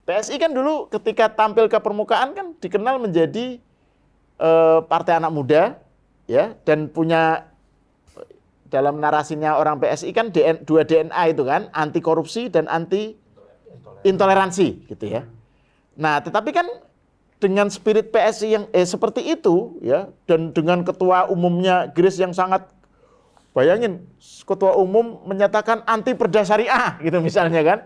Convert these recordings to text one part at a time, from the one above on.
PSI kan dulu ketika tampil ke permukaan kan dikenal menjadi partai anak muda, ya, dan punya dalam narasinya orang PSI kan dua DNA itu kan, anti korupsi dan anti intoleransi gitu ya. Nah, tetapi kan dengan spirit PSI yang seperti itu ya, dan dengan ketua umumnya Grace yang sangat, bayangin ketua umum menyatakan anti perda syariah gitu misalnya kan,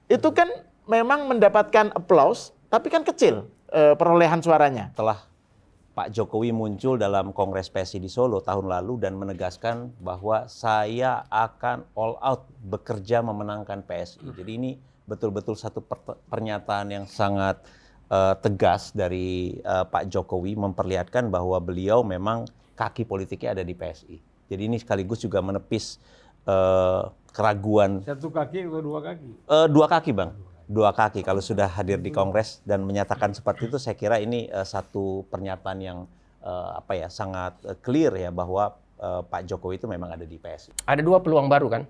itu kan memang mendapatkan applause, tapi kan kecil perolehan suaranya. Setelah Pak Jokowi muncul dalam Kongres PSI di Solo tahun lalu dan menegaskan bahwa saya akan all out bekerja memenangkan PSI. Jadi ini betul-betul satu pernyataan yang sangat tegas dari Pak Jokowi, memperlihatkan bahwa beliau memang kaki politiknya ada di PSI. Jadi ini sekaligus juga menepis keraguan. Satu kaki atau dua kaki? Dua kaki, Bang. Dua kaki kalau sudah hadir di Kongres dan menyatakan seperti itu, saya kira ini satu pernyataan yang sangat clear ya, bahwa Pak Jokowi itu memang ada di PSI. Ada dua peluang baru kan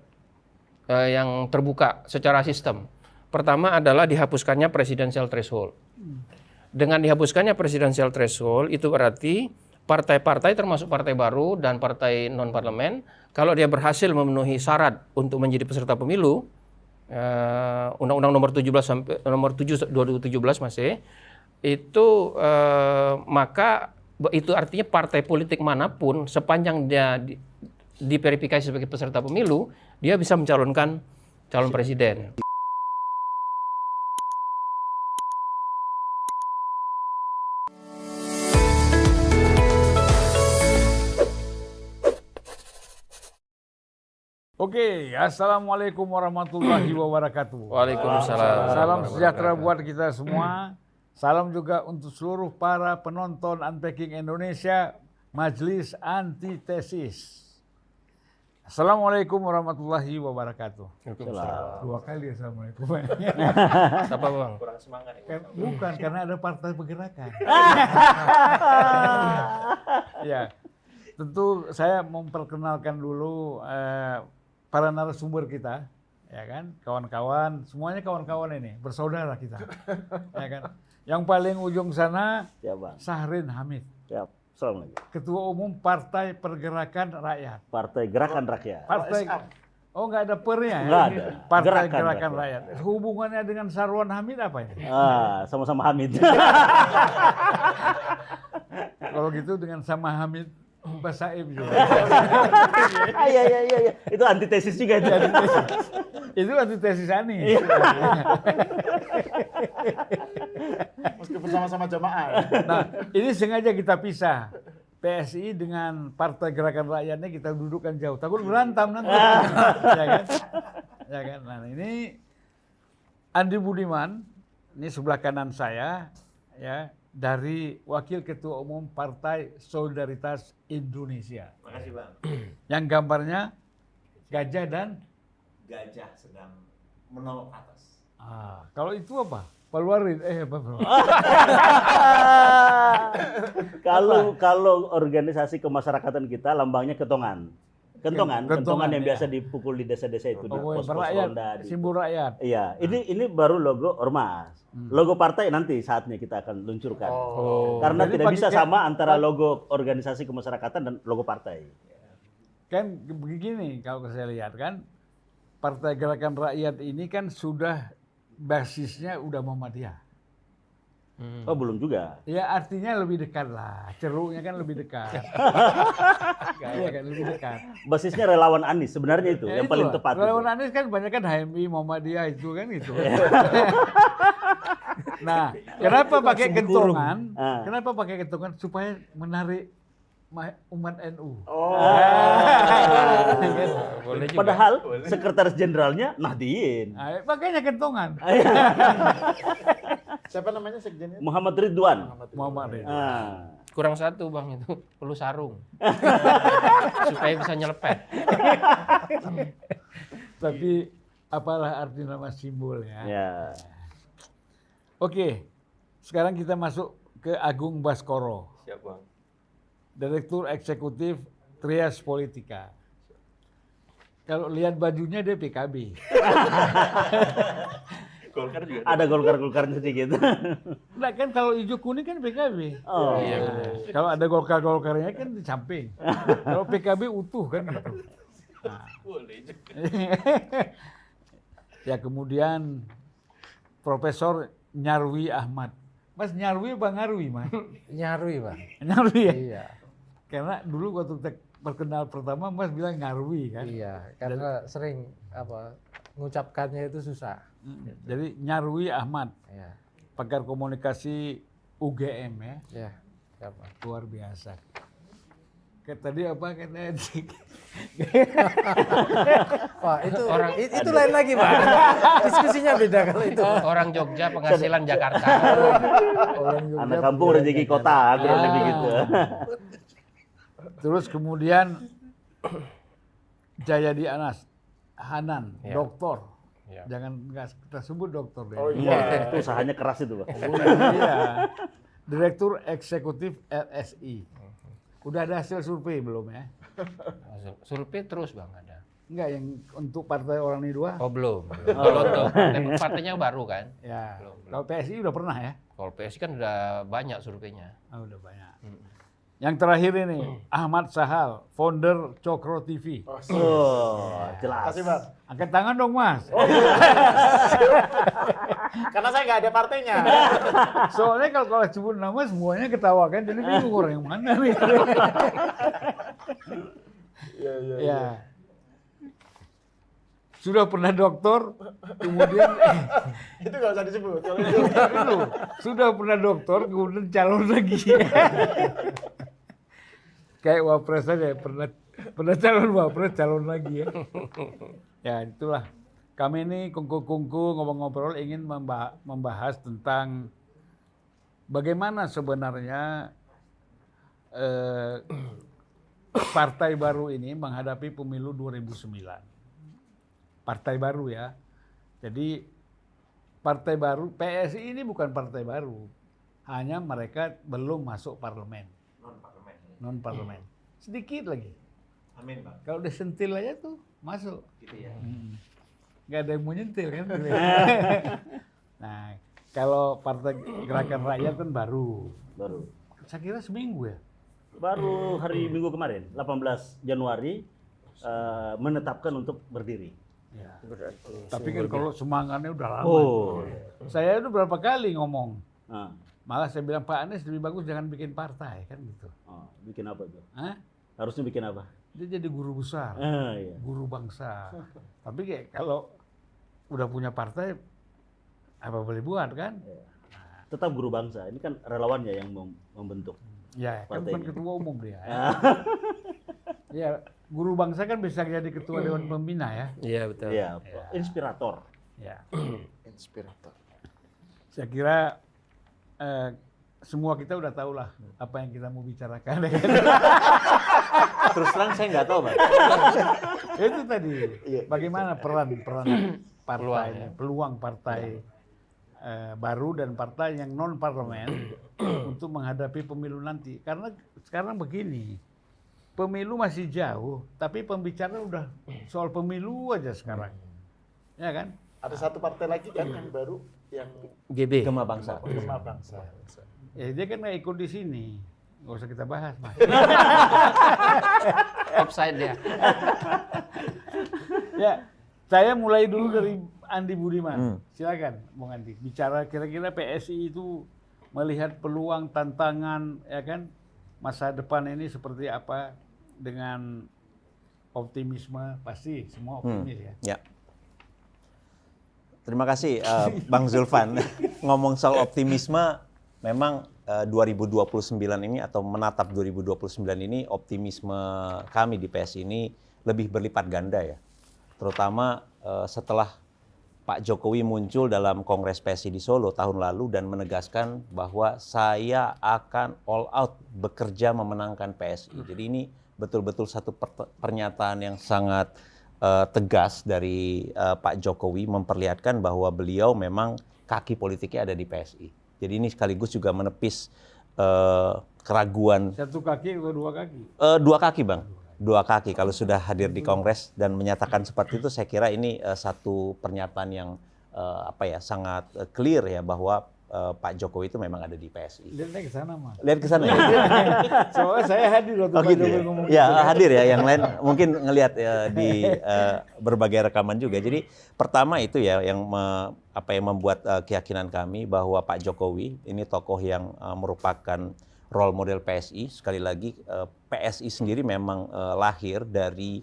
yang terbuka secara sistem. Pertama adalah dihapuskannya presidensial threshold. Dengan dihapuskannya presidensial threshold itu berarti partai-partai termasuk partai baru dan partai non-parlemen, kalau dia berhasil memenuhi syarat untuk menjadi peserta pemilu, Undang-Undang nomor 17 sampai nomor 7 2017 masih itu, maka itu artinya partai politik manapun sepanjang dia diverifikasi sebagai peserta pemilu, dia bisa mencalonkan calon presiden. Oke, assalamualaikum warahmatullahi wabarakatuh. Waalaikumsalam. Salam sejahtera buat kita semua. Salam juga untuk seluruh para penonton Unpacking Indonesia, Majelis Antitesis. Assalamualaikum warahmatullahi wabarakatuh. Dua kali assalamualaikum. Apa Bang? Kurang semangat. Bukan, karena ada partai pergerakan. Ya, tentu saya memperkenalkan dulu para narasumber kita, ya kan, kawan-kawan, semuanya kawan-kawan ini, bersaudara kita, ya kan. Yang paling ujung sana, Ya, Bang. Syahrin Hamid, Ya, Assalamualaikum. Ketua Umum Partai Pergerakan Rakyat. Partai Gerakan Rakyat. Partai, oh nggak ada pernya ya? Nggak ada. Partai Gerakan Gerakan Rakyat. Rakyat. Hubungannya dengan Sarwan Hamid apa ini? Sama-sama Hamid. Kalau gitu dengan sama Hamid Basaim juga. Iya. Itu antitesis juga itu. Itu antitesis Ani. Meskipun sama-sama jamaah. Nah, ini sengaja kita pisah. PSI dengan Partai Gerakan Rakyatnya kita dudukkan jauh. Takut berantem nanti. Ya kan? Ya kan? Nah, ini Andi Budiman, ini sebelah kanan saya, ya, dari Wakil Ketua Umum Partai Solidaritas Indonesia. Makasih, Bang. Yang gambarnya gajah dan Gajah sedang menolak atas. kalau itu apa? Paluarin, apa? Kalau organisasi kemasyarakatan kita lambangnya kentongan. Kentongan yang ya. biasa dipukul di desa-desa itu, di pos-pos rakyat, ronda. simbol rakyat. Iya, ini baru logo ormas. Logo partai nanti saatnya kita akan luncurkan. Karena Jadi tidak bisa pakai- sama antara logo organisasi kemasyarakatan dan logo partai. Kan begini kalau saya lihat kan, Partai Gerakan Rakyat ini kan sudah basisnya udah Muhammadiyah. Oh, belum juga. Ya artinya lebih dekat lah, ceruknya kan lebih dekat. Iya kan lebih dekat. Basisnya relawan Anies sebenarnya itu Ya yang paling itulah. tepat. Relawan itu. Anies kan banyak kan HMI, Muhammadiyah itu kan gitu. Nah, kenapa pakai kentongan? Kenapa pakai kentongan? Supaya menarik umat NU. Boleh juga. Padahal sekretaris jenderalnya Nahdien. Nah, makanya kentongan. Siapa namanya sekjennya? Muhammad Ridwan. Muhammadiyah. Kurang satu Bang, itu perlu sarung. Supaya bisa nyelepet. Tapi apalah arti nama simbol ya. Ya. Oke, sekarang kita masuk ke Agung Baskoro. Siap, Bang. Direktur Eksekutif Trias Politika. Kalau lihat bajunya dia PKB. Golkar juga. Ada Golkar-Golkarnya sedikit. Nah kan kalau hijau kuning kan PKB. Oh. Kalau ada Golkar-Golkarnya kan di samping. Kalau PKB utuh kan gitu. Nah. Ya kemudian Profesor Nyarwi Ahmad. Mas Nyarwi Bang Nyarwi, Mas? Nyarwi, Bang. Nyarwi ya? Iya. Karena dulu waktu perkenal pertama Mas bilang Nyarwi kan? Iya, karena sering mengucapkannya itu susah. Jadi Nyarwi Ahmad, Iya. pakar komunikasi UGM ya. Iya. Siapa? Luar biasa. Kayak tadi apa katanya? Wah, itu lain lagi, Pak. Diskusinya beda kalau itu. Orang Jogja penghasilan Jakarta. Anak kampung rezeki kota, kurang lebih gitu. Terus kemudian Jayadi Hanan, Ya. doktor. Ya. Jangan nggak kita sebut dokter deh. Oh iya. Itu usahanya keras itu, Pak. Iya. Direktur Eksekutif LSI. Udah ada hasil survei belum ya? Survei terus Bang ada. Enggak, yang untuk partai orang ini dua? Oh belum. Kalau untuk partainya baru kan. Ya. Belum. Kalau PSI udah pernah ya? Kalau PSI kan udah banyak surveinya. Oh, udah banyak. Yang terakhir ini Ahmad Sahal, founder Cokro TV. Oh, jelas. Kasih Bang. Angkat tangan dong Mas. Karena saya nggak ada partainya. Soalnya kalau sebut nama semuanya ketawakan, jadi bingung orang yang mana nih. Ya. Sudah pernah doktor, kemudian Itu nggak usah disebut. Kalau itu dulu, sudah pernah doktor, kemudian calon lagi. Kayak wapres aja, pernah calon wapres, calon lagi ya. Ya itulah. Kami ini kungku-kungku ngobrol-ngobrol ingin membahas tentang bagaimana sebenarnya partai baru ini menghadapi pemilu 2009. Partai baru ya. Jadi partai baru, PSI ini bukan partai baru. Hanya mereka belum masuk parlemen. Non-parlemen. Sedikit lagi. Amin, Bang. Kalau udah sentil aja tuh masuk. Gitu ya. Nggak ada yang mau nyentil kan. Nah, kalau Partai Gerakan Rakyat kan baru. Baru. Saya kira seminggu ya. Baru hari Minggu kemarin, 18 Januari, menetapkan untuk berdiri. Ya. Tapi kan kalau semangatnya udah lama. Oh. Saya itu berapa kali ngomong. Nah, Malah saya bilang Pak Anies lebih bagus jangan bikin partai kan gitu. bikin apa itu? Hah? Harusnya bikin apa? Dia jadi guru besar, Iya. guru bangsa. Tapi kayak kalau udah punya partai apa boleh buat kan? Tetap guru bangsa. Ini kan relawannya yang membentuk. Ya, kan bukan Partainya. ketua umum dia. Ya, guru bangsa kan bisa jadi ketua dewan pembina ya. Iya betul. Iya, inspirator. Ya. Inspirator. Saya kira semua kita udah tahu lah apa yang kita mau bicarakan. Terus terang saya nggak tahu, Bang. Itu tadi bagaimana peran partai, peluang partai baru dan partai yang non parlemen untuk menghadapi pemilu nanti. Karena sekarang begini, pemilu masih jauh, tapi pembicaraan udah soal pemilu aja sekarang, ya kan? Ada satu partai lagi kan yang baru yang GB. Gema Bangsa. Gema Bangsa. Ya dia kan nggak ikut di sini, nggak usah kita bahas, Mas. Offside ya. Ya, saya mulai dulu dari Andi Budiman. Silakan, Bung Andi. Bicara kira-kira PSI itu melihat peluang, tantangan, ya kan, masa depan ini seperti apa dengan optimisme, pasti semua optimis ya. Ya. Terima kasih Bang Zulfan. Ngomong soal optimisme, memang 2029 ini atau menatap 2029 ini optimisme kami di PSI ini lebih berlipat ganda ya. Terutama setelah Pak Jokowi muncul dalam Kongres PSI di Solo tahun lalu dan menegaskan bahwa saya akan all out bekerja memenangkan PSI. Jadi ini betul-betul satu pernyataan yang sangat tegas dari Pak Jokowi memperlihatkan bahwa beliau memang kaki politiknya ada di PSI. Jadi ini sekaligus juga menepis keraguan. Satu kaki atau dua kaki? Dua kaki, Bang. Dua kaki kalau sudah hadir di Kongres dan menyatakan seperti itu, saya kira ini satu pernyataan yang sangat clear ya bahwa Pak Jokowi itu memang ada di PSI. Lihatnya ke sana, Mas. Lihat ke sana ya. Soalnya saya hadir waktu Pak Gitu Jokowi ya. ngomong. Ya, hadir ya, yang lain mungkin ngelihat di berbagai rekaman juga. Jadi pertama itu ya yang membuat keyakinan kami bahwa Pak Jokowi ini tokoh yang merupakan role model PSI. Sekali lagi PSI sendiri memang lahir dari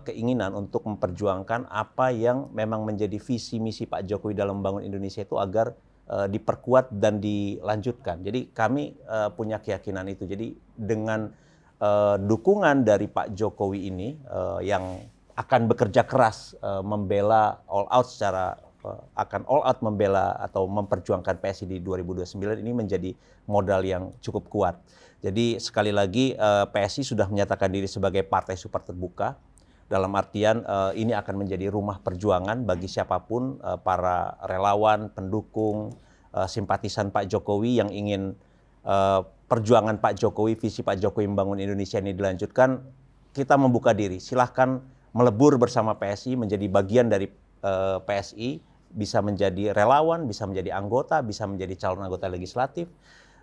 keinginan untuk memperjuangkan apa yang memang menjadi visi misi Pak Jokowi dalam membangun Indonesia itu agar diperkuat dan dilanjutkan. Jadi kami punya keyakinan itu. Jadi dengan dukungan dari Pak Jokowi ini yang akan bekerja keras membela all out membela atau memperjuangkan PSI di 2029 ini menjadi modal yang cukup kuat. Jadi sekali lagi PSI sudah menyatakan diri sebagai partai super terbuka. Dalam artian ini akan menjadi rumah perjuangan bagi siapapun para relawan, pendukung, simpatisan Pak Jokowi yang ingin perjuangan Pak Jokowi, visi Pak Jokowi membangun Indonesia ini dilanjutkan. Kita membuka diri, silahkan melebur bersama PSI, menjadi bagian dari PSI, bisa menjadi relawan, bisa menjadi anggota, bisa menjadi calon anggota legislatif.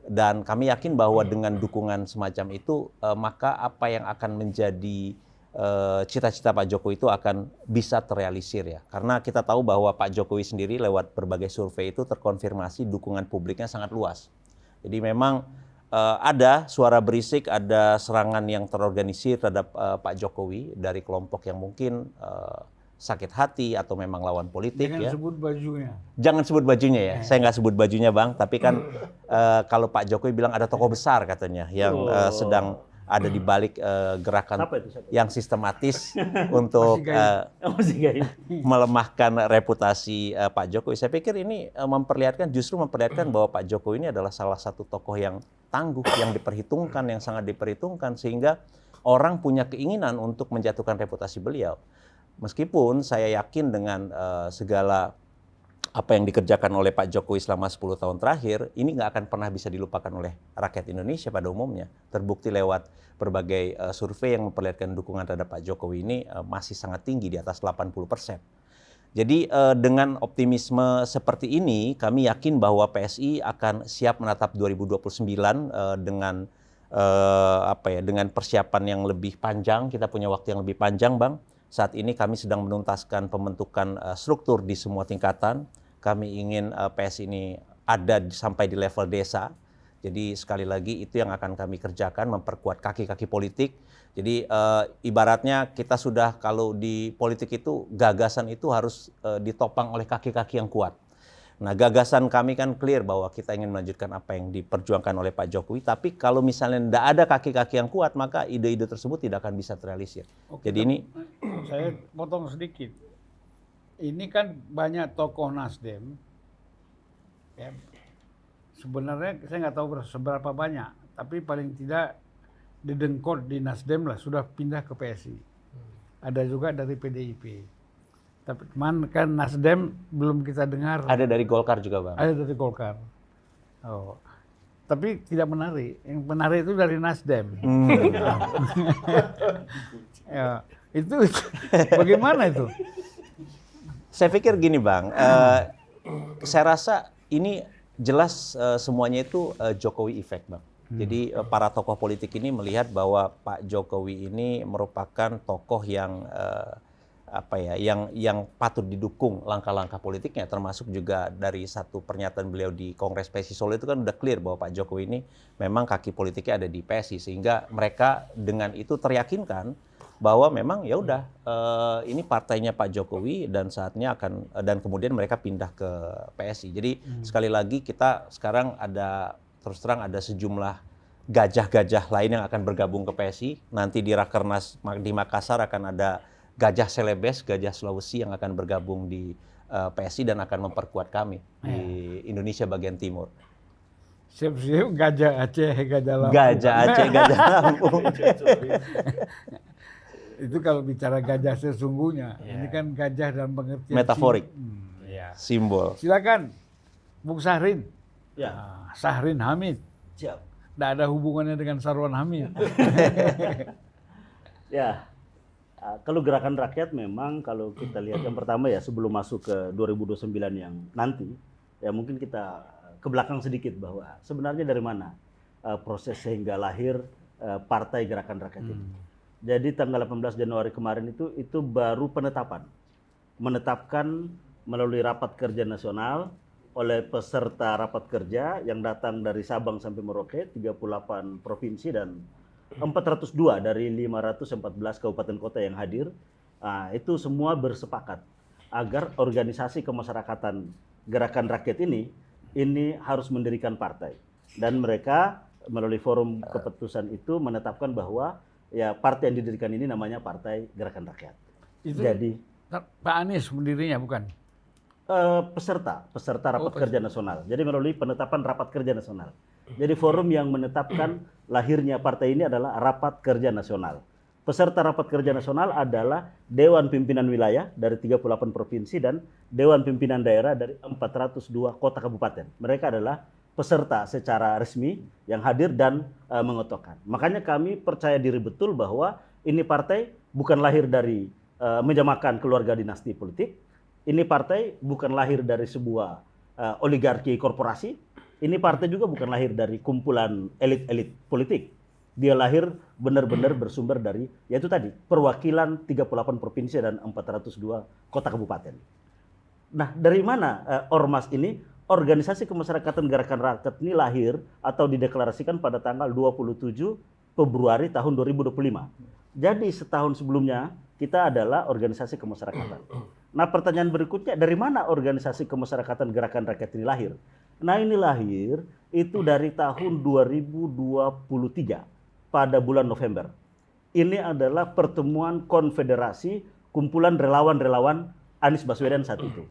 Dan kami yakin bahwa dengan dukungan semacam itu, maka apa yang akan menjadi cita-cita Pak Jokowi itu akan bisa terrealisir ya. Karena kita tahu bahwa Pak Jokowi sendiri lewat berbagai survei itu terkonfirmasi dukungan publiknya sangat luas. Jadi memang ada suara berisik, ada serangan yang terorganisir terhadap Pak Jokowi dari kelompok yang mungkin sakit hati atau memang lawan politik. Jangan ya. sebut bajunya. Jangan sebut bajunya ya. Saya nggak sebut bajunya Bang, tapi kan kalau Pak Jokowi bilang ada tokoh besar katanya yang sedang ada di balik gerakan yang sistematis untuk melemahkan reputasi Pak Jokowi. Saya pikir ini justru memperlihatkan bahwa Pak Jokowi ini adalah salah satu tokoh yang tangguh, yang diperhitungkan, yang sangat diperhitungkan, sehingga orang punya keinginan untuk menjatuhkan reputasi beliau. Meskipun saya yakin dengan segala apa yang dikerjakan oleh Pak Jokowi selama 10 tahun terakhir, ini nggak akan pernah bisa dilupakan oleh rakyat Indonesia pada umumnya. Terbukti lewat berbagai survei yang memperlihatkan dukungan terhadap Pak Jokowi ini masih sangat tinggi, di atas 80%. Jadi dengan optimisme seperti ini, kami yakin bahwa PSI akan siap menatap 2029 dengan dengan persiapan yang lebih panjang. Kita punya waktu yang lebih panjang, Bang. Saat ini kami sedang menuntaskan pembentukan struktur di semua tingkatan. Kami ingin PSI ini ada sampai di level desa. Jadi sekali lagi itu yang akan kami kerjakan, memperkuat kaki-kaki politik. Jadi ibaratnya kita sudah, kalau di politik itu gagasan itu harus ditopang oleh kaki-kaki yang kuat. Nah, gagasan kami kan clear bahwa kita ingin melanjutkan apa yang diperjuangkan oleh Pak Jokowi. Tapi kalau misalnya tidak ada kaki-kaki yang kuat, maka ide-ide tersebut tidak akan bisa terrealisir. Oke, jadi ini saya potong sedikit. Ini kan banyak tokoh Nasdem. Ya, sebenarnya saya nggak tahu seberapa banyak, tapi paling tidak didengkot di Nasdem lah, sudah pindah ke PSI. Ada juga dari PDIP. Tapi cuman kan Nasdem belum kita dengar. ada dari Golkar juga, Bang. Ada dari Golkar. Oh. Tapi tidak menarik. Yang menarik itu dari Nasdem. Ya, itu bagaimana itu? Saya pikir gini, Bang. Saya rasa ini jelas semuanya itu Jokowi effect, Bang. Jadi para tokoh politik ini melihat bahwa Pak Jokowi ini merupakan tokoh yang yang patut didukung langkah-langkah politiknya, termasuk juga dari satu pernyataan beliau di Kongres PSI Solo itu kan udah clear bahwa Pak Jokowi ini memang kaki politiknya ada di PSI, sehingga mereka dengan itu teryakinkan bahwa memang ya udah ini partainya Pak Jokowi dan saatnya dan kemudian mereka pindah ke PSI. Jadi sekali lagi kita sekarang terus terang ada sejumlah gajah-gajah lain yang akan bergabung ke PSI. Nanti di Rakernas di Makassar akan ada gajah Celebes, gajah Sulawesi yang akan bergabung di PSI dan akan memperkuat kami di Indonesia bagian timur. Siap-siap gajah Aceh, gajah Lampung. Gajah Aceh, gajah Lampung. Itu kalau bicara gajah sesungguhnya. Ini kan gajah dalam pengertian Metaforik. Simbol. Silakan, Bung Sahrin. Ya. Sahrin Hamid. Siap. Tidak ada hubungannya dengan Sarwan Hamid. Ya. Kalau gerakan rakyat memang kalau kita lihat yang pertama ya sebelum masuk ke 2029 yang nanti, ya mungkin kita ke belakang sedikit bahwa sebenarnya dari mana proses sehingga lahir Partai Gerakan Rakyat ini. Jadi tanggal 18 Januari kemarin itu baru menetapkan melalui rapat kerja nasional oleh peserta rapat kerja yang datang dari Sabang sampai Merauke, 38 provinsi dan 402 dari 514 kabupaten kota yang hadir. Itu semua bersepakat agar organisasi kemasyarakatan Gerakan Rakyat ini harus mendirikan partai. Dan mereka melalui forum keputusan itu menetapkan bahwa ya partai yang didirikan ini namanya Partai Gerakan Rakyat. Itu Jadi Pak Anies mendirinya bukan? peserta rapat kerja nasional. Jadi melalui penetapan rapat kerja nasional. Jadi forum yang menetapkan lahirnya partai ini adalah rapat kerja nasional. Peserta rapat kerja nasional adalah Dewan Pimpinan Wilayah dari 38 provinsi dan Dewan Pimpinan Daerah dari 402 kota kabupaten. Mereka adalah peserta secara resmi yang hadir dan mengetok. Makanya kami percaya diri betul bahwa ini partai bukan lahir dari meja makan keluarga dinasti politik. Ini partai bukan lahir dari sebuah oligarki korporasi. Ini partai juga bukan lahir dari kumpulan elit-elit politik. Dia lahir benar-benar bersumber dari, yaitu tadi, perwakilan 38 provinsi dan 402 kota kabupaten. Nah, dari mana Ormas ini? Organisasi Kemasyarakatan Gerakan Rakyat ini lahir atau dideklarasikan pada tanggal 27 Februari tahun 2025. Jadi setahun sebelumnya kita adalah organisasi kemasyarakatan. Nah, pertanyaan berikutnya, dari mana organisasi kemasyarakatan Gerakan Rakyat ini lahir? Nah, ini lahir itu dari tahun 2023 pada bulan November. Ini adalah pertemuan konfederasi kumpulan relawan-relawan Anies Baswedan saat itu.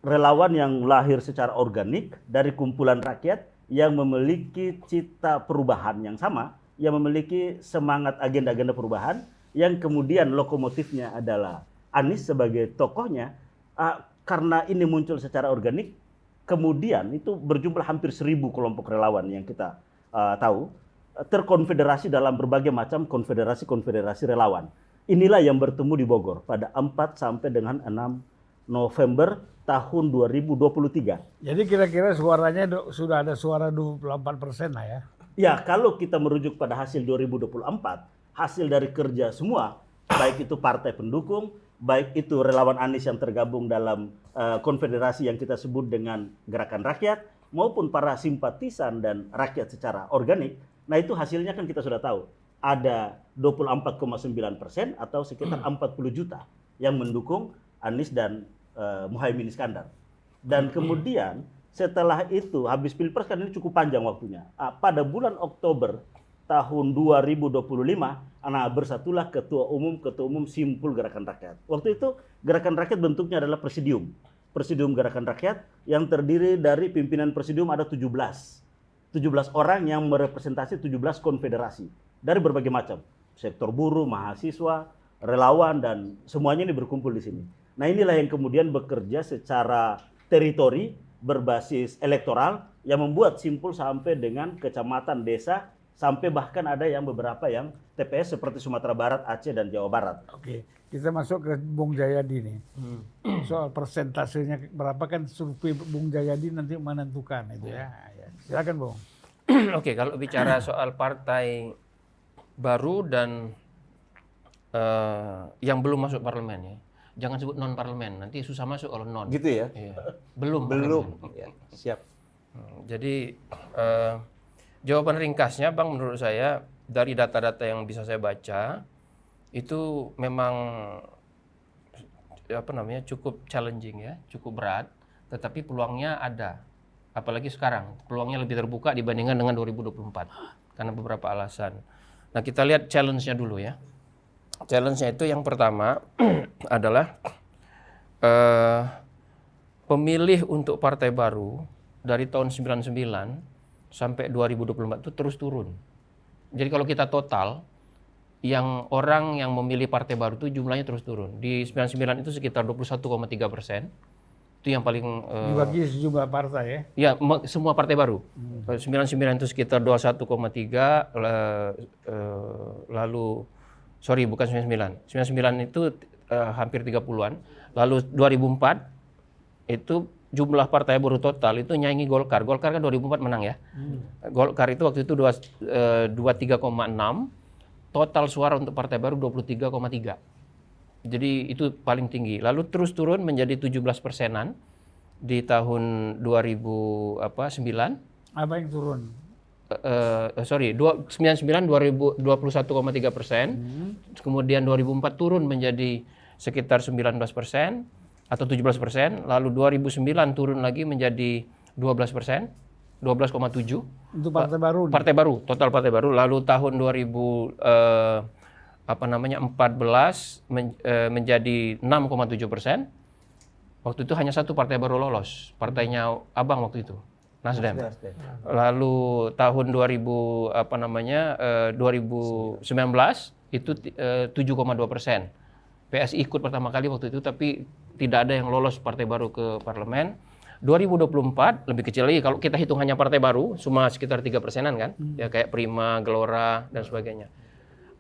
Relawan yang lahir secara organik dari kumpulan rakyat yang memiliki cita perubahan yang sama, yang memiliki semangat agenda-agenda perubahan, yang kemudian lokomotifnya adalah Anies sebagai tokohnya. Karena ini muncul secara organik, kemudian itu berjumlah hampir 1.000 kelompok relawan yang kita tahu, terkonfederasi dalam berbagai macam konfederasi-konfederasi relawan. Inilah yang bertemu di Bogor pada 4 sampai dengan 6 November tahun 2023. Jadi kira-kira suaranya sudah ada suara 28% lah ya. Ya, kalau kita merujuk pada hasil 2024, hasil dari kerja semua, baik itu partai pendukung, baik itu relawan Anies yang tergabung dalam konfederasi yang kita sebut dengan Gerakan Rakyat, maupun para simpatisan dan rakyat secara organik, nah itu hasilnya kan kita sudah tahu. Ada 24,9% atau sekitar 40 juta yang mendukung Anies dan Muhaimin Iskandar. Dan kemudian setelah itu habis Pilpres kan ini cukup panjang waktunya. Pada bulan Oktober tahun 2025, bersatulah ketua umum Simpul Gerakan Rakyat. Waktu itu Gerakan Rakyat bentuknya adalah presidium. Presidium Gerakan Rakyat yang terdiri dari pimpinan presidium ada 17 orang yang merepresentasi 17 konfederasi dari berbagai macam. Sektor buruh, mahasiswa, relawan, dan semuanya ini berkumpul di sini. Nah, inilah yang kemudian bekerja secara teritori berbasis elektoral yang membuat Simpul sampai dengan kecamatan, desa, sampai bahkan ada yang beberapa yang TPS seperti Sumatera Barat, Aceh, dan Jawa Barat. Oke, kita masuk ke Bung Jayadi nih. Soal persentasenya berapa kan survei Bung Jayadi nanti menentukan itu ya. Silakan Bung. Oke, kalau bicara soal partai baru dan yang belum masuk parlemen ya. Jangan sebut non parlemen, nanti susah masuk kalau non. Gitu ya? Iya. Belum. Ya, siap. Jadi jawaban ringkasnya, Bang, menurut saya dari data-data yang bisa saya baca itu memang cukup challenging ya, cukup berat, tetapi peluangnya ada. Apalagi sekarang, peluangnya lebih terbuka dibandingkan dengan 2024 karena beberapa alasan. Nah, kita lihat challenge-nya dulu ya. Challenge-nya itu yang pertama adalah pemilih untuk partai baru dari tahun 99 sampai 2024 itu terus turun. Jadi kalau kita total, yang orang yang memilih partai baru itu jumlahnya terus turun. Di 99 itu sekitar 21,3%. Itu yang paling... dibagi sejumlah partai ya? Ya, semua partai baru. 99 itu sekitar 21,3, lalu sorry bukan 99. 99 itu hampir 30-an. Lalu 2004 itu jumlah partai baru total itu nyaingi Golkar. Golkar kan 2004 menang ya. Golkar itu waktu itu 23,6, total suara untuk partai baru 23,3. Jadi itu paling tinggi. Lalu terus turun menjadi 17%-an di tahun 2009. Apa yang turun? 99 21,3%. Kemudian 2004 turun menjadi sekitar 19% atau 17%. Lalu 2009 turun lagi menjadi 12%, 12,7. Untuk partai baru. Partai baru, total partai baru. Lalu tahun 2014 menjadi 6,7%. Waktu itu hanya satu partai baru lolos, partainya Abang waktu itu, Nasdem. Lalu tahun 2019 itu 7,2%. PSI ikut pertama kali waktu itu, tapi tidak ada yang lolos partai baru ke parlemen. 2024 lebih kecil lagi, kalau kita hitung hanya partai baru, cuma sekitar 3%-an kan, ya kayak Prima, Gelora dan sebagainya.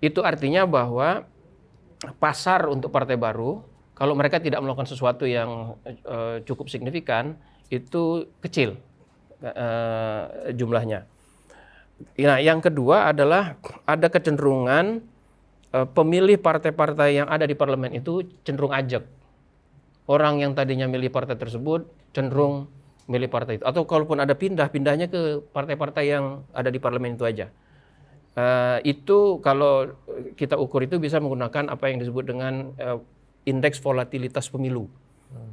Itu artinya bahwa pasar untuk partai baru, kalau mereka tidak melakukan sesuatu yang cukup signifikan, itu kecil jumlahnya. Nah, yang kedua adalah ada kecenderungan pemilih partai-partai yang ada di parlemen itu cenderung ajak. Orang yang tadinya milih partai tersebut cenderung milih partai itu. Atau kalaupun ada pindahnya ke partai-partai yang ada di parlemen itu aja. Itu kalau kita ukur itu bisa menggunakan apa yang disebut dengan indeks volatilitas pemilu.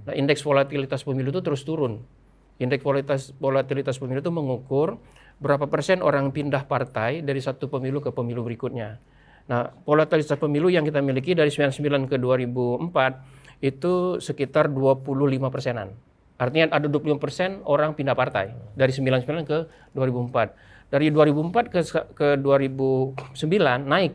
Nah, indeks volatilitas pemilu itu terus turun. Indeks volatilitas pemilu itu mengukur berapa persen orang pindah partai dari satu pemilu ke pemilu berikutnya. Nah, volatilitas pemilu yang kita miliki dari 99 ke 2004 itu sekitar 25%-an. Artinya ada 20% orang pindah partai dari 99 ke 2004. Dari 2004 ke 2009 naik.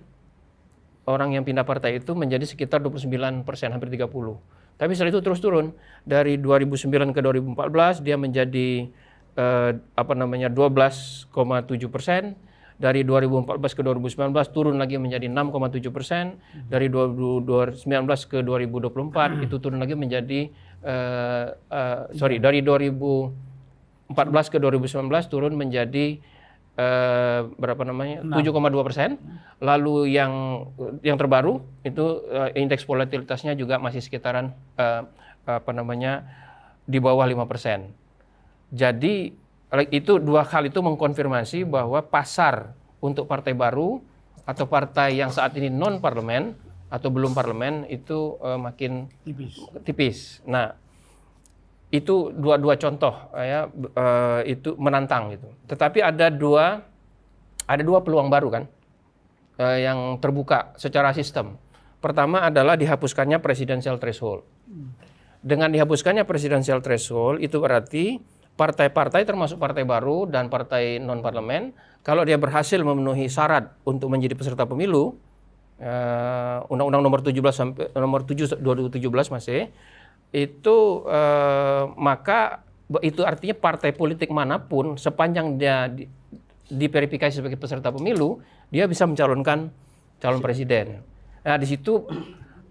Orang yang pindah partai itu menjadi sekitar 29%, hampir 30%. Tapi setelah itu terus turun. Dari 2009 ke 2014 dia menjadi 12,7%. Dari 2014 ke 2019 turun lagi menjadi 6,7%. Dari 2019 ke 2024 itu turun lagi menjadi dari 2014 ke 2019 turun menjadi 7,2%. Lalu yang terbaru itu indeks volatilitasnya juga masih sekitaran di bawah 5%. Jadi itu dua hal itu mengkonfirmasi bahwa pasar untuk partai baru atau partai yang saat ini non parlemen atau belum parlemen itu makin tipis. Nah, itu dua contoh ya, itu menantang gitu. Tetapi ada dua peluang baru kan yang terbuka secara sistem. Pertama adalah dihapuskannya presidensial threshold. Dengan dihapuskannya presidensial threshold itu berarti partai-partai termasuk partai baru dan partai non parlemen kalau dia berhasil memenuhi syarat untuk menjadi peserta pemilu, Undang-Undang nomor 7 2017 masih itu maka itu artinya partai politik manapun sepanjang dia diverifikasi sebagai peserta pemilu dia bisa mencalonkan calon presiden. Nah di situ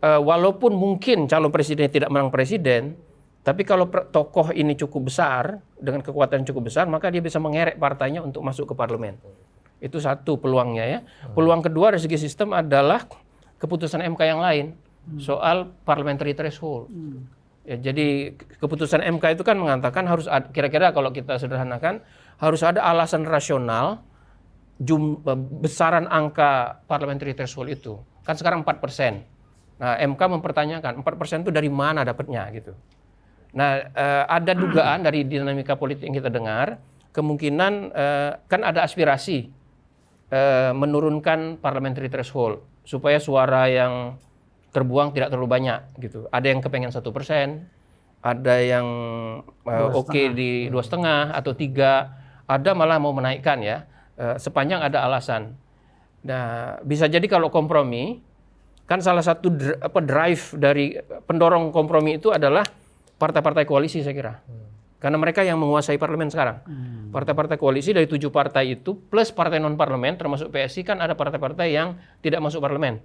walaupun mungkin calon presiden tidak menang presiden, tapi kalau tokoh ini cukup besar dengan kekuatan cukup besar maka dia bisa mengerek partainya untuk masuk ke parlemen. Itu satu peluangnya ya. Peluang kedua dari segi sistem adalah keputusan MK yang lain soal parliamentary threshold. Ya, jadi keputusan MK itu kan mengatakan harus kira-kira kalau kita sederhanakan harus ada alasan rasional besaran angka parliamentary threshold itu. Kan sekarang 4%. Nah, MK mempertanyakan 4% itu dari mana dapatnya gitu. Nah, ada dugaan dari dinamika politik yang kita dengar, kemungkinan kan ada aspirasi menurunkan parliamentary threshold supaya suara yang terbuang tidak terlalu banyak gitu. Ada yang kepengen 1%, ada yang di 2,5 atau 3, ada malah mau menaikkan ya, sepanjang ada alasan. Nah, bisa jadi kalau kompromi, kan salah satu drive dari pendorong kompromi itu adalah partai-partai koalisi saya kira. Karena mereka yang menguasai parlemen sekarang. Partai-partai koalisi dari 7 partai itu plus partai non-parlemen termasuk PSI kan ada partai-partai yang tidak masuk parlemen.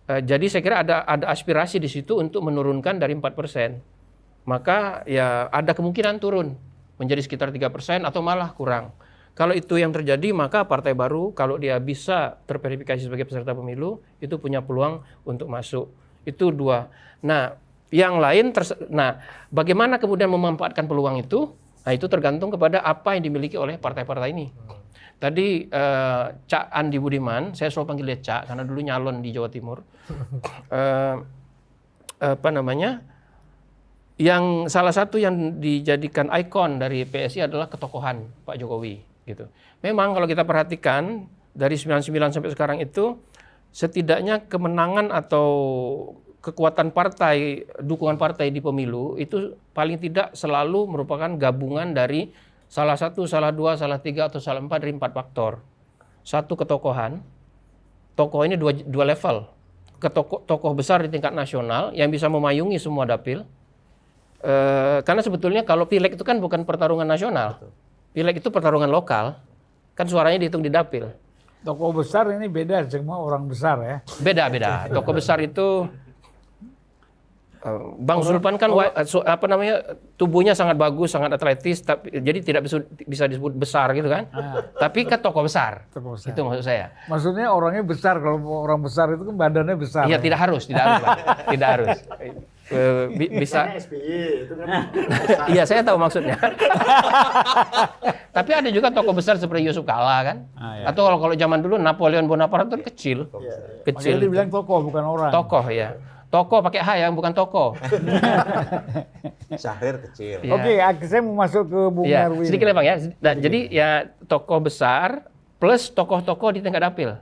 Jadi saya kira ada aspirasi di situ untuk menurunkan dari 4%. Maka ya ada kemungkinan turun menjadi sekitar 3% atau malah kurang. Kalau itu yang terjadi, maka partai baru kalau dia bisa terverifikasi sebagai peserta pemilu, itu punya peluang untuk masuk. Itu 2. Nah, yang lain, bagaimana kemudian memanfaatkan peluang itu? Nah, itu tergantung kepada apa yang dimiliki oleh partai-partai ini. Tadi Cak Andi Budiman, saya selalu panggil dia Cak karena dulu nyalon di Jawa Timur. Yang salah satu yang dijadikan ikon dari PSI adalah ketokohan Pak Jokowi. Gitu. Memang kalau kita perhatikan dari 99 sampai sekarang itu setidaknya kemenangan atau kekuatan partai, dukungan partai di pemilu itu paling tidak selalu merupakan gabungan dari salah 1, salah 2, salah 3 atau salah 4 dari 4 faktor. Satu ketokohan, tokoh ini dua level. Tokoh besar di tingkat nasional yang bisa memayungi semua dapil. Karena sebetulnya kalau pileg itu kan bukan pertarungan nasional. Pileg itu pertarungan lokal, kan suaranya dihitung di dapil. Tokoh besar ini beda, semua orang besar ya. Beda. Tokoh besar itu Bang Zulpan kan tubuhnya sangat bagus, sangat atletis, jadi tidak bisa disebut besar gitu kan. Tapi kan tokoh besar. Itu maksud saya. Maksudnya orangnya besar, kalau orang besar itu kan badannya besar. Iya, tidak harus, Pak. Tidak harus. Bisa. Iya, saya tahu maksudnya. Tapi ada juga tokoh besar seperti Yusuf Kalla kan. Atau kalau zaman dulu Napoleon Bonaparte itu kecil. Makanya dibilang tokoh bukan orang. Tokoh ya. Tokoh pakai H yang bukan tokoh. Syahrir kecil. Ya. Oke, saya mau masuk ke Bung Erwin. Sedikit ya Bang ya. Nah, jadi ya tokoh besar plus tokoh-tokoh di tingkat dapil.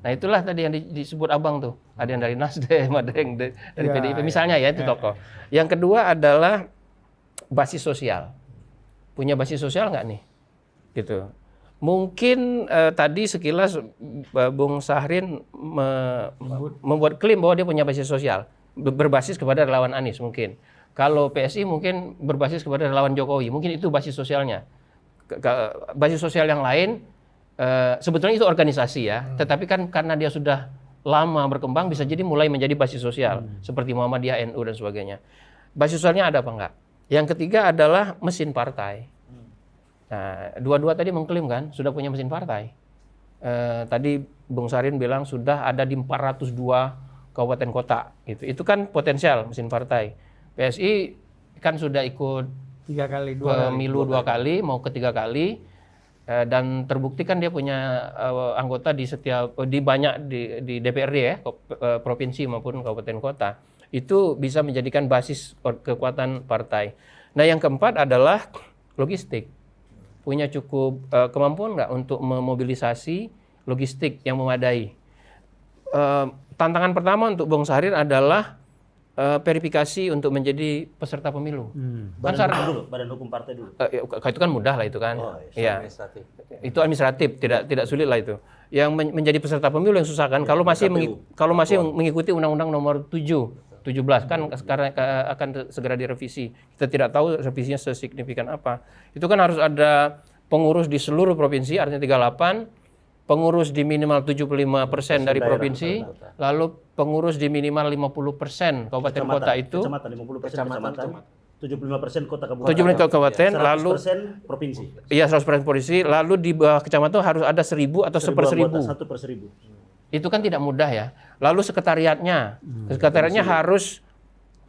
Nah itulah tadi yang disebut Abang tuh. Ada yang dari Nasdem, ada yang dari PDIP. Misalnya ya itu tokoh. Yang kedua adalah basis sosial. Punya basis sosial nggak nih? Gitu. Mungkin tadi sekilas Bung Syahrin membuat klaim bahwa dia punya basis sosial. Berbasis kepada relawan Anies mungkin. Kalau PSI mungkin berbasis kepada relawan Jokowi. Mungkin itu basis sosialnya. Basis sosial yang lain sebetulnya itu organisasi ya, tetapi kan karena dia sudah lama berkembang bisa jadi mulai menjadi basis sosial seperti Muhammadiyah, NU dan sebagainya. Basis sosialnya ada apa enggak? Yang ketiga adalah mesin partai. Nah, dua-dua tadi mengklaim kan sudah punya mesin partai. Tadi Bung Syahrin bilang sudah ada di 402 kabupaten kota gitu. Itu kan potensial mesin partai. PSI kan sudah ikut 3 kali, pemilu 2 kali, mau ke 3 kali. Dan terbukti kan dia punya anggota di banyak di DPRD ya, provinsi maupun kabupaten kota. Itu bisa menjadikan basis kekuatan partai. Nah, yang keempat adalah logistik. Punya cukup kemampuan nggak untuk memobilisasi logistik yang memadai. Tantangan pertama untuk Bung Syahrin adalah verifikasi untuk menjadi peserta pemilu. Badan hukum partai dulu. Itu kan mudah lah itu kan. Iya. Itu administratif, tidak sulit lah itu. Yang menjadi peserta pemilu yang susah kan. Kalau masih mengikuti Undang-Undang Nomor 17 kan sekarang akan segera direvisi. Kita tidak tahu revisinya sesignifikan apa. Itu kan harus ada pengurus di seluruh provinsi, artinya 38. Pengurus di minimal 75% dari provinsi, lalu pengurus di minimal 50% kabupaten kota itu. Kecamatan, 50% kecamatan, 75% kota kabupaten. 75% kabupaten, 100% lalu provinsi. Iya, 100% provinsi, lalu di bawah kecamatan harus ada 1.000 atau 1/1000. 1/1000. Itu kan tidak mudah ya. Lalu sekretariatnya harus